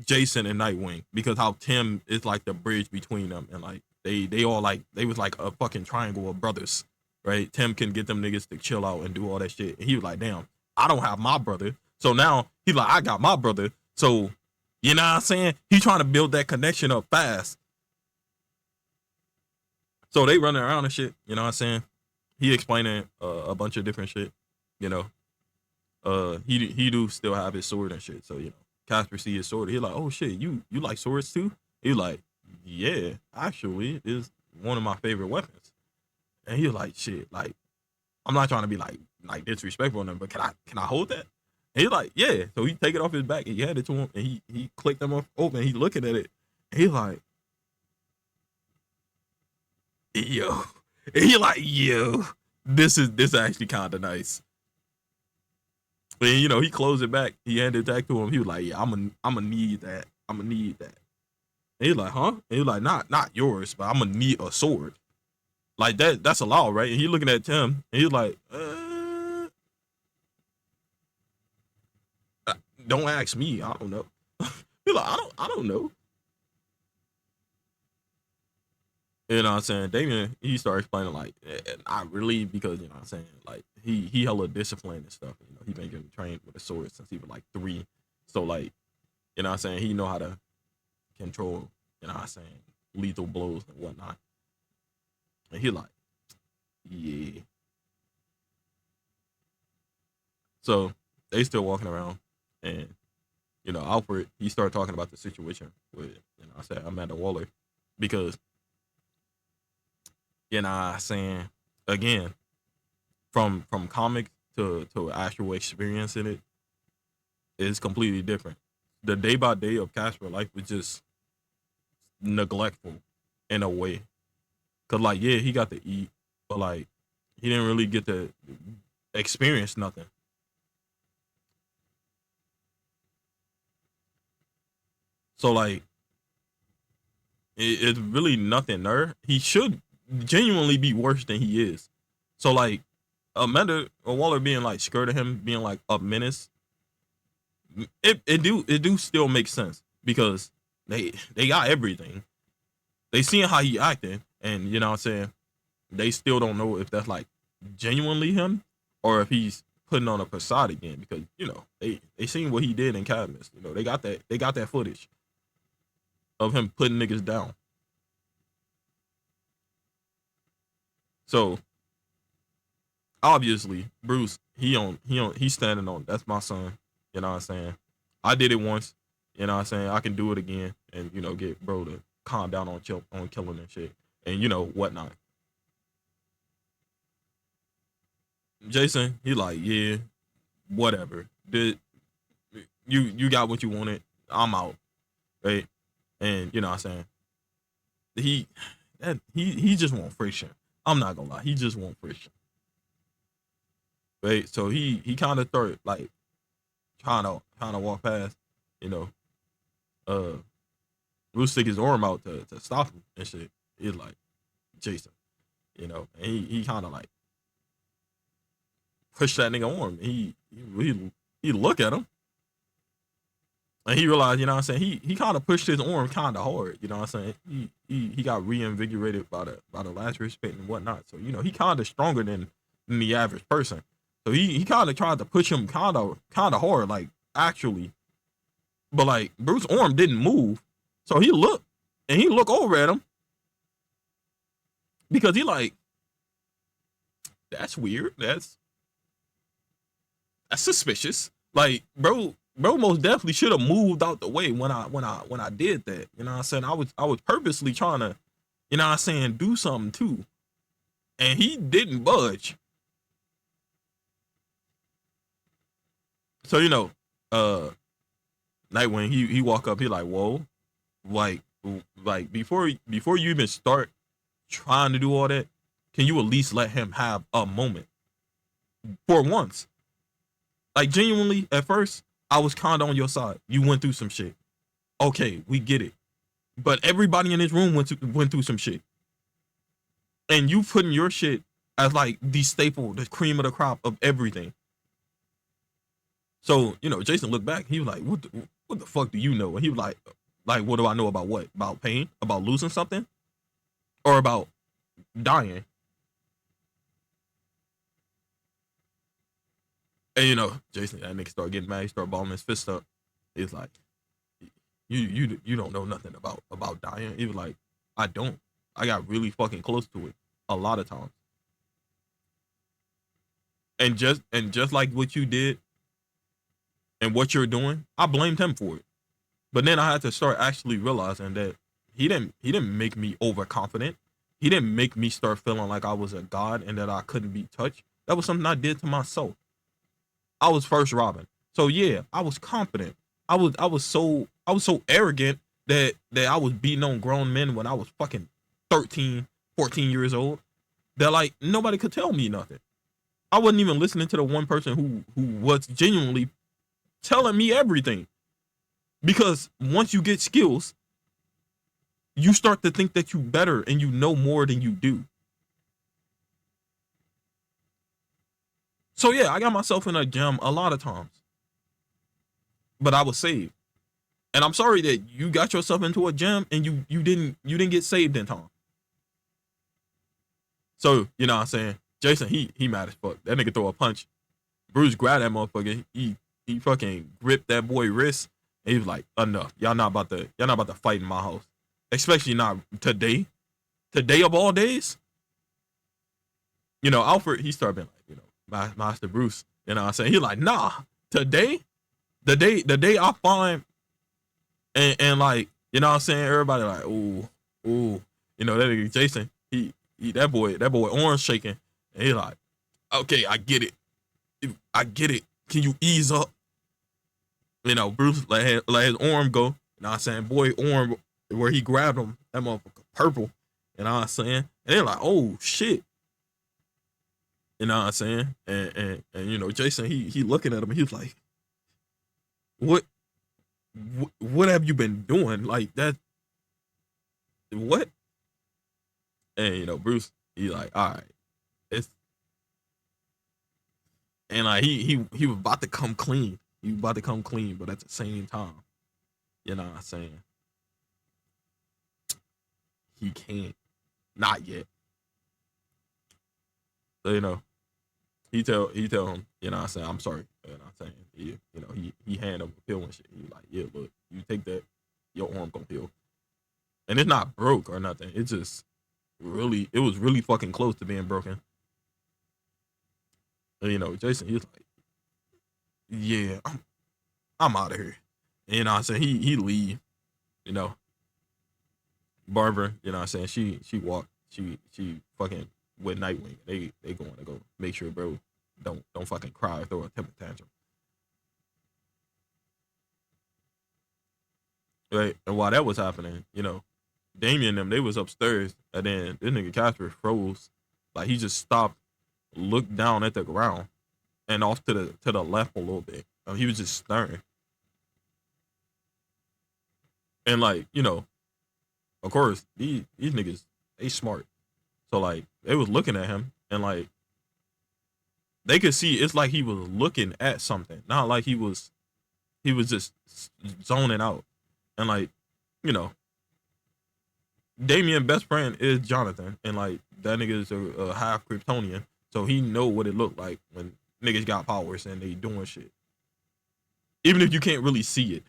Jason, and Nightwing, because how Tim is like the bridge between them, and like they all like they was like a fucking triangle of brothers, right? Tim can get them niggas to chill out and do all that shit, and he was like, damn, I don't have my brother, so now he's like, I got my brother, so you know what I'm saying? He trying to build that connection up fast, so they running around and shit. You know what I'm saying? He explaining a bunch of different shit. You know, he do still have his sword and shit. So you know, Casper see his sword. He like, oh shit, you like swords too? He like, yeah, actually, it's one of my favorite weapons. And he was like, shit, like I'm not trying to be like disrespectful on him, but can I hold that? And he like, yeah. So he take it off his back and he had it to him, and he clicked them off open. He looking at it. And he like, yo, and he like, yo, this actually kind of nice. And you know, he closed it back. He handed it back to him. He was like, "Yeah, I'm gonna need that. I'm gonna need that." And he was like, "Huh?" And he was like, "Not yours, but I'm gonna need a sword like that. That's a law, right?" And he looking at Tim, and he was like, "Don't ask me. I don't know." He like, I don't know." You know what I'm saying? Damien, he started explaining like, not really, because you know what I'm saying, like he hella disciplined and stuff. You know, he been getting trained with a sword since he was like 3. So like, you know what I'm saying, he know how to control, you know what I'm saying, lethal blows and whatnot. And he like, yeah. So they still walking around, and you know, Alfred, he started talking about the situation with, you know, I said Amanda Waller, because you know what I'm saying, again, from comics to actual experience in it is completely different. The day by day of Casper life was just neglectful in a way. Cause like, yeah, he got to eat, but like he didn't really get to experience nothing. So like it's really nothing there. He should genuinely be worse than he is. So like Amanda or Waller being like scared of him, being like a menace, it do still make sense because they got everything. They seeing how he acting, and you know what I'm saying, they still don't know if that's like genuinely him or if he's putting on a facade again, because you know they seen what he did in Cadmus. You know, they got that footage of him putting niggas down. So obviously Bruce, he's standing on, that's my son. You know what I'm saying? I did it once. You know what I'm saying? I can do it again, and get bro to calm down on killing and shit, and whatnot. Jason, he like, yeah, whatever. Did you got what you wanted? I'm out, right? And you know what I'm saying? He he just want friction. I'm not gonna lie, he just want friction, right? So he kind of started like trying to walk past, you know, uh, Bruce stick his arm out to stop him and shit. He's like, Jason, and he kind of like pushed that nigga arm. He look at him and he realized, you know what I'm saying, he kind of pushed his arm kind of hard, you know what I'm saying. He got reinvigorated by the Lazarus pit and whatnot. So he kind of stronger than the average person. So he kind of tried to push him kind of hard, like actually, but like Bruce's arm didn't move. So he looked and he looked over at him because he like, that's weird. That's suspicious. Like, bro most definitely should have moved out the way when I did that. You know what I'm saying? I was purposely trying to, you know what I'm saying, do something too. And he didn't budge. So, Nightwing, he walk up, he like, whoa. Like before you even start trying to do all that, can you at least let him have a moment for once? Like, genuinely, at first, I was kind of on your side. You went through some shit. Okay, we get it. But everybody in this room went through some shit. And you putting your shit as like the staple, the cream of the crop of everything. So, Jason looked back. He was like, what the fuck do you know? And he was like, what do I know about what? About pain? About losing something? Or about dying? And Jason, that nigga started getting mad. He started balling his fist up. He's like, you don't know nothing about dying. He was like, I don't. I got really fucking close to it a lot of times. And just like what you did and what you're doing, I blamed him for it. But then I had to start actually realizing that he didn't make me overconfident. He didn't make me start feeling like I was a god and that I couldn't be touched. That was something I did to myself. I was first Robin. So yeah, I was confident. I was so arrogant that I was beating on grown men when I was fucking 13, 14 years old. That like nobody could tell me nothing. I wasn't even listening to the one person who was genuinely telling me everything. Because once you get skills, you start to think that you better and you know more than you do. So yeah, I got myself in a jam a lot of times. But I was saved. And I'm sorry that you got yourself into a jam and you didn't get saved in time. So, you know what I'm saying? Jason, he mad as fuck. That nigga throw a punch. Bruce grabbed that motherfucker. He fucking gripped that boy wrist. And he was like, enough. Y'all not about to fight in my house. Especially not today. Today of all days. Alfred, he started being like, Master Bruce. You know what I'm saying? He like, nah, today, the day I find and like, you know what I'm saying, everybody like, ooh. That nigga Jason, he that boy orange shaking. And he like, okay, I get it. Can you ease up? Bruce let his arm go. You know what I'm saying? Boy arm where he grabbed him, that motherfucker purple. You know what I'm saying? And they're like, oh shit. You know what I'm saying? And Jason, he looking at him and he was like, what have you been doing? Like that, what? And Bruce, he like, all right, it's, and like he was about to come clean. He was about to come clean, but at the same time, you know what I'm saying? He can't, not yet. So he tell him, you know what I'm saying, I'm sorry. You know what I'm saying? He hand him a pill and shit. He like, yeah, look, you take that, your arm gonna heal. And it's not broke or nothing. It was really fucking close to being broken. And, Jason, he's like, yeah, I'm out of here. And, I'm saying? He leave, you know. Barbara, I'm saying? She walked, she fucking with Nightwing. They going to go make sure bro don't fucking cry or throw a temper tantrum. Right? And while that was happening, Damien and them, they was upstairs, and then this nigga Casper froze. Like he just stopped, looked down at the ground, and off to the left a little bit. He was just staring. And like, of course, these niggas, they smart. So like they was looking at him and like they could see it's like he was looking at something. Not like he was just zoning out. And like, you know, Damien's best friend is Jonathan, and like that nigga is a half Kryptonian, so he know what it looked like when niggas got powers and they doing shit, even if you can't really see it.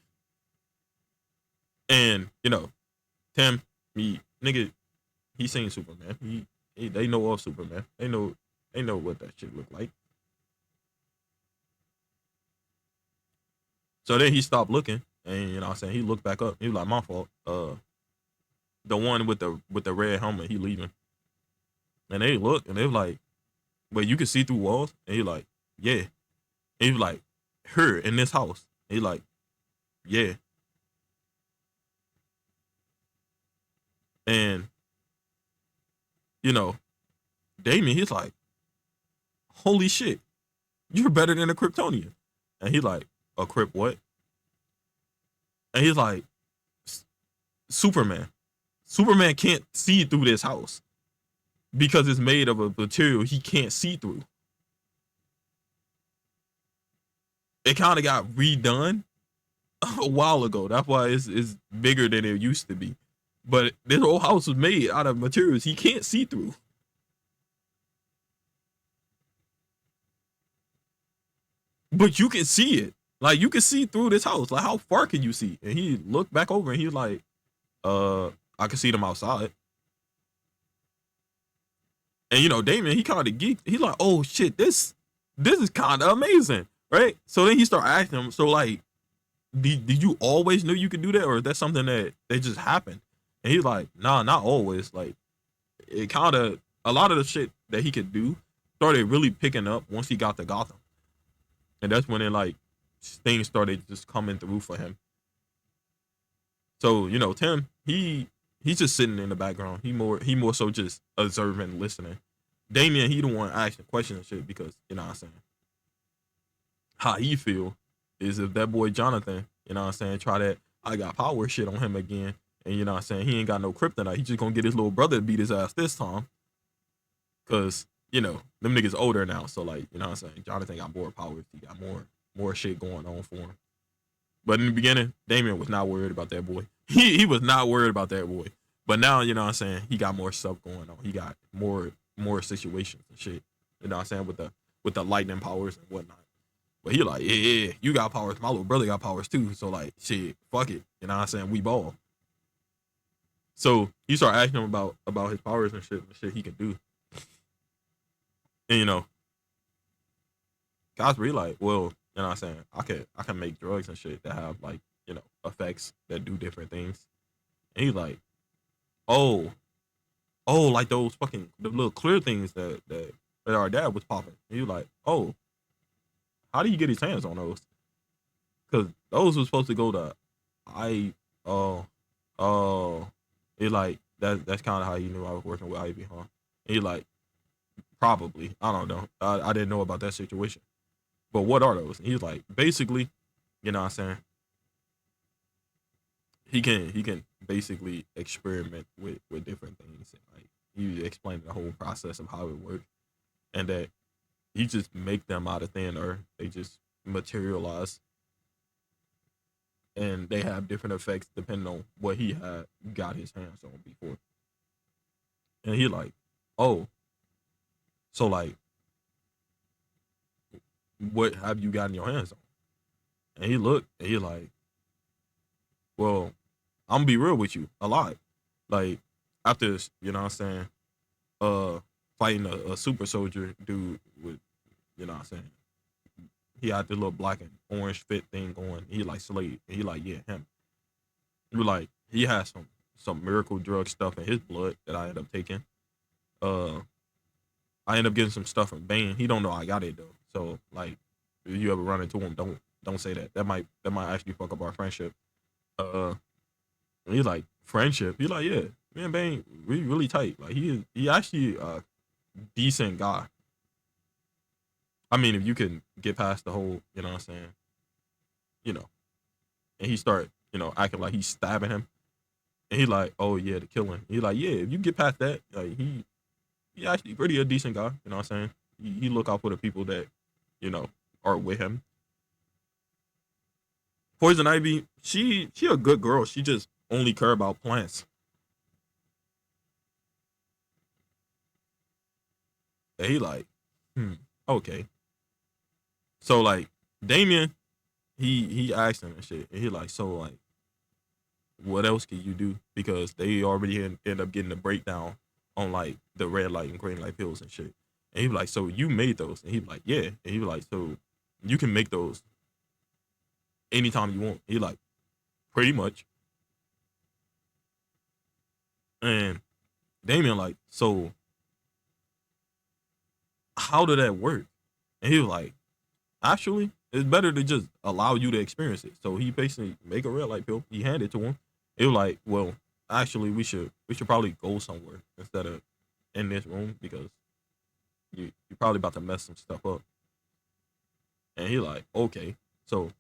And Tim, nigga, he seen Superman. They know of Superman. They know what that shit look like. So then he stopped looking, and what I'm saying, he looked back up. He was like, "My fault." The one with the red helmet, he leaving, and they look and they was like, "But you can see through walls," and he like, "Yeah." And he was like, "Her in this house." And he like, "Yeah." And you know, Damien, he's like, "Holy shit, you're better than a Kryptonian." And he like, "A Kryp what?" And he's like, "Superman. Superman can't see through this house because it's made of a material he can't see through." It kind of got redone a while ago. That's why it's bigger than it used to be. But this whole house was made out of materials he can't see through. But you can see it. Like you can see through this house. Like how far can you see? And he looked back over and he was like, I can see them outside. And Damien, he kind of geeked. He's like, oh shit, this is kind of amazing, right? So then he started asking him, so like, did you always know you could do that, or is that something that just happened? And he's like, nah, not always. Like, it kind of a lot of the shit that he could do started really picking up once he got to Gotham, and that's when it like things started just coming through for him. So Tim, he's just sitting in the background. He more so just observing, listening. Damien, he the one asking questions and shit because what I'm saying, how he feel is if that boy Jonathan, what I'm saying, try that I got power shit on him again, and what I'm saying, he ain't got no kryptonite. He just gonna get his little brother to beat his ass this time, cause them niggas older now. So like what I'm saying, Jonathan got more powers. He got more shit going on for him. But in the beginning, Damien was not worried about that boy. He was not worried about that boy. But now, what I'm saying, he got more stuff going on. He got more situations and shit. You know what I'm saying, with the lightning powers and whatnot. But he like, yeah, you got powers. My little brother got powers too. So like, shit, fuck it. You know what I'm saying? We ball. So he started asking him about his powers and shit he can do. And Casper, he like, well, what I'm saying, I can make drugs and shit that have like, effects that do different things. And he's like, oh, like those fucking the little clear things that our dad was popping. And he was like, oh, how do you get his hands on those? Because those were supposed to go to I oh it like that's kind of how you knew I was working with Ivy, huh? And he like, probably, I don't know, I didn't know about that situation. But what are those? And he's like, basically, you know what I'm saying, he can basically experiment with different things, and like he explained the whole process of how it works, and that he just make them out of thin air. They just materialize, and they have different effects depending on what he had got his hands on before. And he like, oh, so like, what have you gotten your hands on? And he looked and he like, well, I'm gonna be real with you, a lot. Like after this, you know what I'm saying, uh fighting a super soldier dude with you know what I'm saying? He had the little black and orange fit thing going. He like Slade. And he like, yeah, him. He was like, he has some miracle drug stuff in his blood that I end up taking. Uh I end up getting some stuff from Bane. He don't know I got it though. So like if you ever run into him, don't say that. That might actually fuck up our friendship. Uh and he's like, friendship? He's like, yeah, me and Bane, we really tight. Like he actually a decent guy. I mean, if you can get past the whole, you know what I'm saying, you know, and he start, acting like he's stabbing him. And he like, oh yeah, the killing. He like, yeah, if you get past that, like he actually pretty a decent guy. You know what I'm saying? He look out for the people that, you know, are with him. Poison Ivy, she a good girl. She just only care about plants. And he like, okay. So like Damien, he asked him and shit, and he like, so like, what else can you do? Because they already end up getting a breakdown on like the red light and green light pills and shit. And he was like, so you made those? And he was like, yeah. And he was like, so you can make those anytime you want. He like, pretty much. And Damien like, so how did that work? And he was like, actually, it's better to just allow you to experience it. So he basically make a red light pill. He handed it to him. It was like, well, actually, we should probably go somewhere instead of in this room because you're probably about to mess some stuff up. And he like, okay. So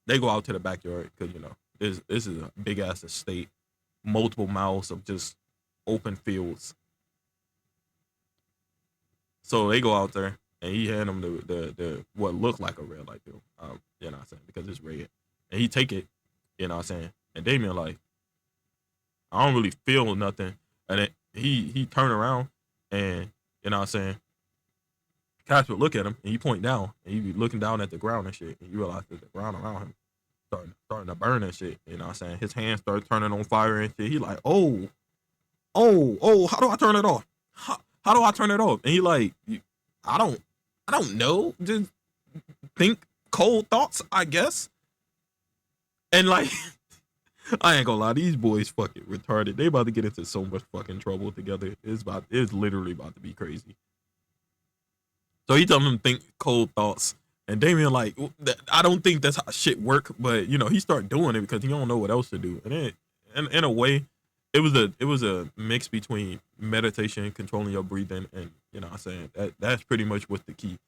they go out to the backyard because this is a big ass estate, multiple miles of just open fields. So they go out there and he hand him the what looked like a red light pill. You know what I'm saying? Because it's red. And he take it, you know what I'm saying? And Damien like, I don't really feel nothing. And then he turn around and you know what I'm saying? Casper look at him and he point down and he be looking down at the ground and shit. And you realize that the ground around him starting to burn and shit. You know what I'm saying? His hands start turning on fire and shit. He like, how do I turn it off? How do I turn it off? And he like, I don't know. Just think cold thoughts, I guess. And like, I ain't gonna lie, these boys fucking retarded. They about to get into so much fucking trouble together. It's literally about to be crazy. So he telling him to think cold thoughts. And Damien like, I don't think that's how shit work, but he start doing it because he don't know what else to do. And then, in a way, it was a mix between meditation, controlling your breathing, and what I'm saying that's pretty much what's the key.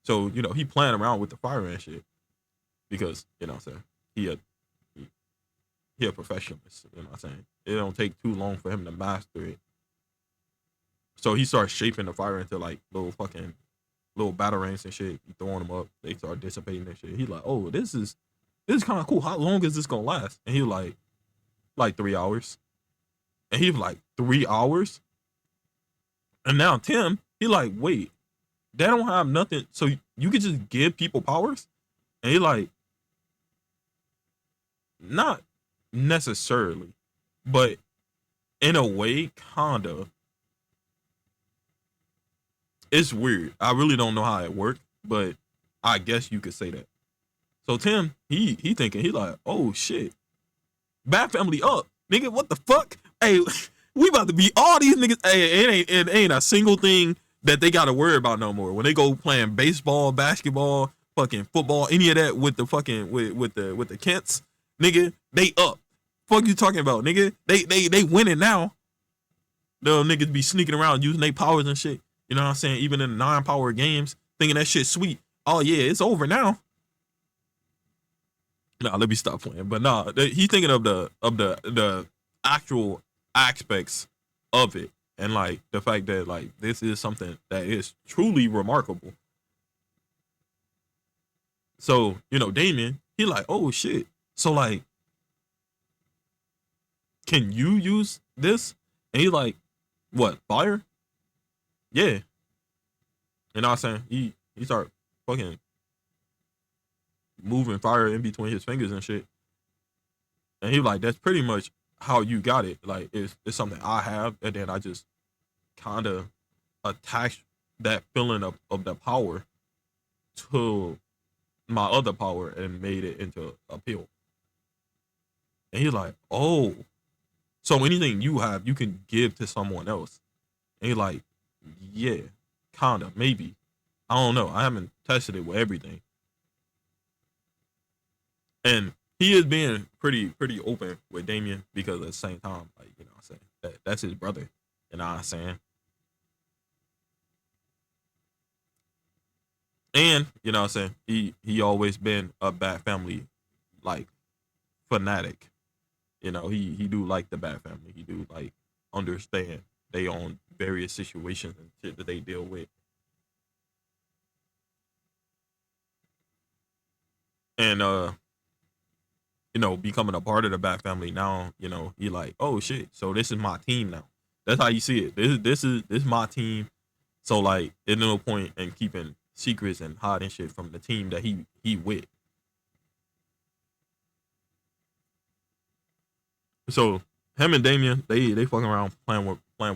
So he playing around with the fire and shit because what I'm saying he a he a professionalist. You know what I'm saying it don't take too long for him to master it. So he starts shaping the fire into like little batarangs and shit. He throwing them up. They start dissipating and shit. He like, oh, this is kind of cool. How long is this gonna last? And he like 3 hours. And he was like 3 hours. And now Tim, he like, wait, they don't have nothing. So you could just give people powers? And he like, not necessarily, but in a way, kinda. It's weird. I really don't know how it worked, but I guess you could say that. So Tim, he thinking, he like, oh shit, Bat Family up, nigga. What the fuck? Hey, we about to be all these niggas. Hey, it ain't a single thing that they got to worry about no more. When they go playing baseball, basketball, fucking football, any of that with the fucking with the Kents, nigga, they up. Fuck you talking about, nigga? They winning now. The niggas be sneaking around using their powers and shit. You know what I'm saying? Even in the non-power games, thinking that shit sweet. Oh yeah, it's over now. Nah, let me stop playing. But nah, he's thinking of the actual aspects of it, and like the fact that like this is something that is truly remarkable. So Damien, he like, oh shit. So like, can you use this? And he like, what, fire? Yeah. You know what I'm saying? He start fucking moving fire in between his fingers and shit. And he like, that's pretty much how you got it. Like it's something I have, and then I just kinda attach that feeling of the power to my other power and made it into a pill. And he's like, oh, so anything you have, you can give to someone else. And he's like, yeah, kinda, maybe. I don't know. I haven't tested it with everything. And he is being pretty open with Damien because at the same time, like, you know what I'm saying, that's his brother. You know what I'm saying? And, you know what I'm saying, he always been a Bat Family like fanatic. You know, he do like the Bat Family. He do like understand they own various situations and shit that they deal with. And you know, becoming a part of the Bat Family now, you know, he like, oh shit, so this is my team now. That's how you see it. This is my team. So like, there's no point in keeping secrets and hiding shit from the team that he with. So him and Damien, they fucking around playing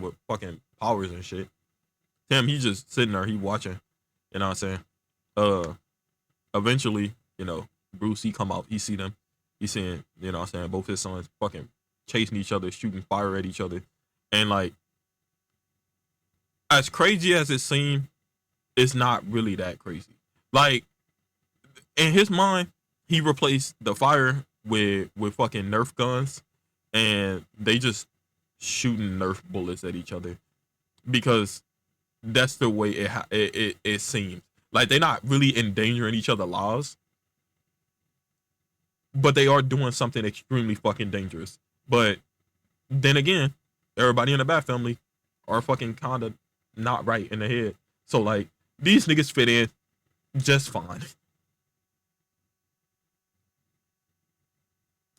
with fucking powers and shit. Tim, he just sitting there, he watching. You know what I'm saying? Uh, Eventually, you know, Bruce he come out, he see them, he seeing, you know what I'm saying, both his sons fucking chasing each other, shooting fire at each other, and like as crazy as it seemed, it's not really that crazy. Like in his mind, he replaced the fire with fucking Nerf guns, and they just shooting Nerf bullets at each other because that's the way it seems. Like they're not really endangering each other's lives, but they are doing something extremely fucking dangerous. But then again, everybody in the Bat Family are fucking kind of not right in the head. So like these niggas fit in just fine,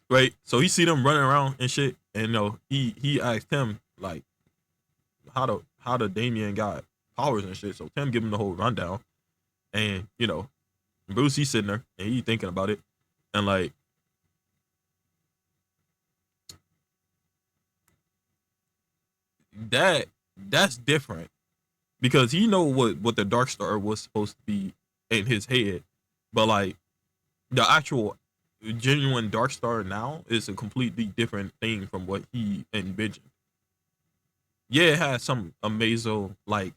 right? So he see them running around and shit, and you know he asked him like how the Damien got powers and shit. So Tim give him the whole rundown, and you know Bruce he's sitting there and he thinking about it, and like that that's different because he know what the Dark Star was supposed to be in his head, but like the actual genuine Dark Star now is a completely different thing from what he envisioned. Yeah, it has some amazing like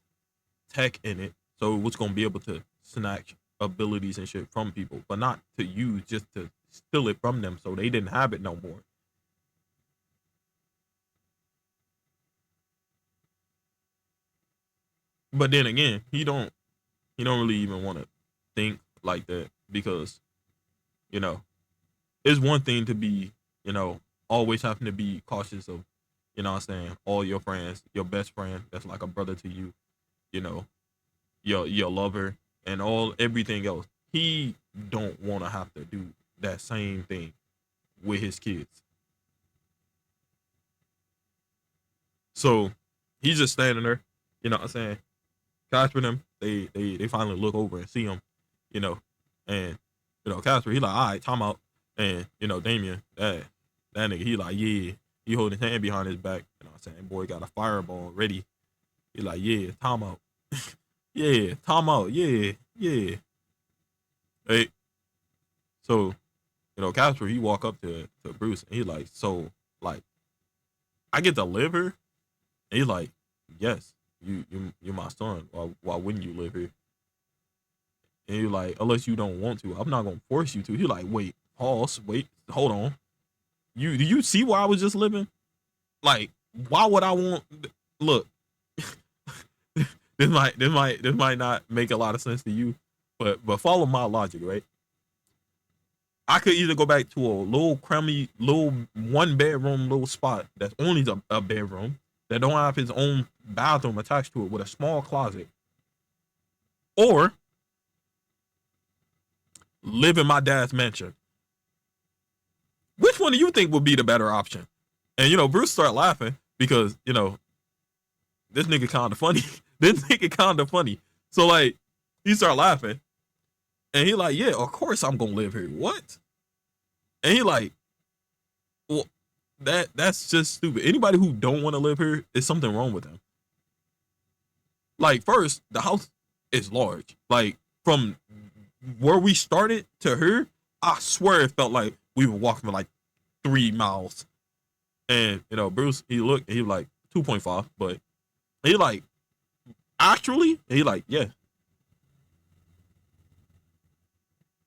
tech in it, so it was gonna be able to snatch abilities and shit from people, but not to use just to steal it from them, so they didn't have it no more. But then again, he don't really even want to think like that because you know it's one thing to be, you know, always having to be cautious of, you know what I'm saying, all your friends, your best friend that's like a brother to you, you know, your lover and all everything else. He don't want to have to do that same thing with his kids. So he's just standing there, you know what I'm saying? Casper and them, they finally look over and see him, you know, and you know, Casper, he like, all right, time out. And, you know, Damien, that nigga, he like, yeah, he holding his hand behind his back. You know what I'm saying? Boy got a fireball ready. He like, yeah, time out. Yeah, time out. Yeah, yeah. Hey, so, you know, Casper, he walk up to Bruce and he like, so, like, I get to live here? And he like, yes, you're my son. Why wouldn't you live here? And he like, unless you don't want to, I'm not gonna force you to. He like, wait, pause, wait, hold on. Do you see where I was just living? Like, why would I want? Look, this might not make a lot of sense to you, but follow my logic, right? I could either go back to a little crummy, little one bedroom, little spot that's only a bedroom that don't have his own bathroom attached to it with a small closet, or live in my dad's mansion. Which one do you think would be the better option? And you know, Bruce started laughing because you know this nigga kind of funny. This nigga kind of funny. So like, he started laughing, and he like, yeah, of course I'm gonna live here. What? And he like, well, that's just stupid. Anybody who don't want to live here is something wrong with them. Like, first, the house is large. Like from where we started to her, I swear it felt like we were walking for like 3 miles. And Bruce, he looked, and he was like 2.5, but he like actually, he like yeah,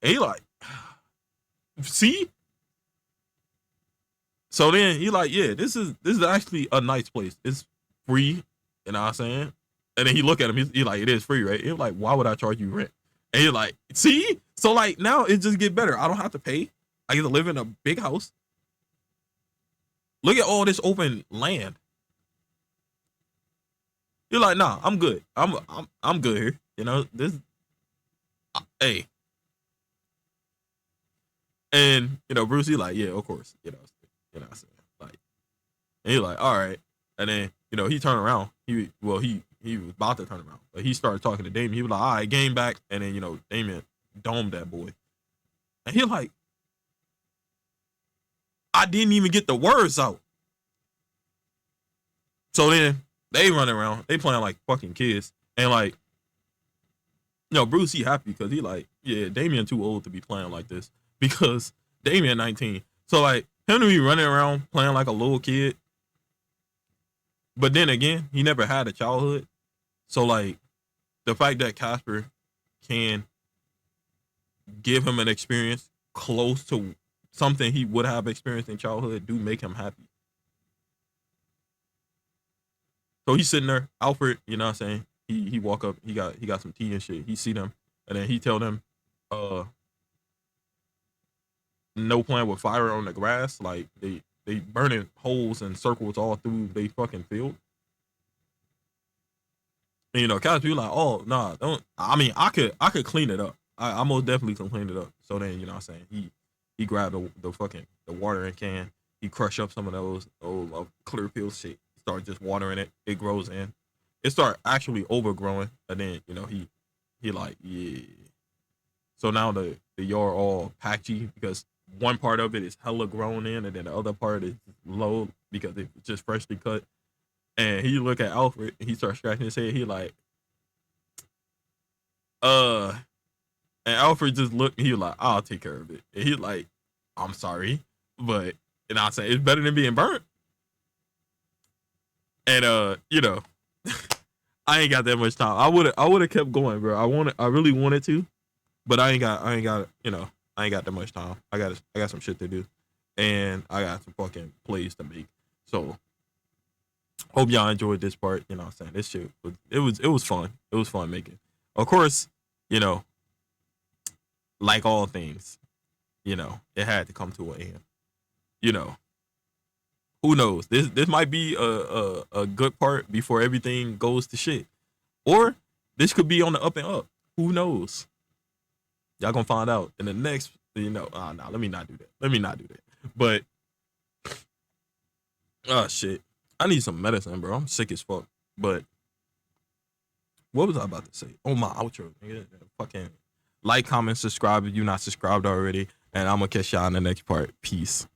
and he like see. So then he like yeah, this is actually a nice place. It's free, you know what I'm saying? And then he look at him, he like it is free, right? He was like, why would I charge you rent? And he like see, so like now it just get better. I don't have to pay. I get to live in a big house. Look at all this open land. You're like, nah, I'm good. I'm good here. This. Hey, and Bruce, he like, yeah, of course. What I'm saying, like, and he like, all right, and then he turned around. He was about to turn around, but he started talking to Damien. He was like, all right, game back, and then Damien domed that boy, and he like, I didn't even get the words out. So then they running around, they playing like fucking kids, and like, Bruce, he happy because he like, yeah, Damien too old to be playing like this because Damien 19. So like him to be running around playing like a little kid, but then again, he never had a childhood. So like the fact that Casper can give him an experience close to something he would have experienced in childhood do make him happy. So he's sitting there, Alfred, you know what I'm saying? He walk up, he got some tea and shit. He see them, and then he tell them, no playing with fire on the grass. Like they burning holes and circles all through they fucking field. And Casper, you like, oh nah, don't. I mean, I could clean it up. I most definitely can clean it up. So then what I'm saying, he grabbed the watering can. He crushed up some of those old clear peel shit. Start just watering it. It grows in. It start actually overgrowing, and then he like yeah. So now the yard all patchy because one part of it is hella grown in, and then the other part is low because it's just freshly cut. And he look at Alfred, and he starts scratching his head. He like, and Alfred just looked. He was like, I'll take care of it. And he like, I'm sorry, but I say it's better than being burnt. And I ain't got that much time. I would have kept going, bro. I really wanted to, but I ain't got I ain't got that much time. I got some shit to do, and I got some fucking plays to make. So hope y'all enjoyed this part. What I'm saying, this shit was fun. It was fun making. Of course, like all things, it had to come to an end. Who knows? This might be a good part before everything goes to shit, or this could be on the up and up. Who knows? Y'all gonna find out in the next. Nah, let me not do that. But oh shit, I need some medicine, bro. I'm sick as fuck. But what was I about to say? Oh, my outro, nigga. Fucking like, comment, subscribe if you're not subscribed already, and I'm gonna catch y'all in the next part. Peace.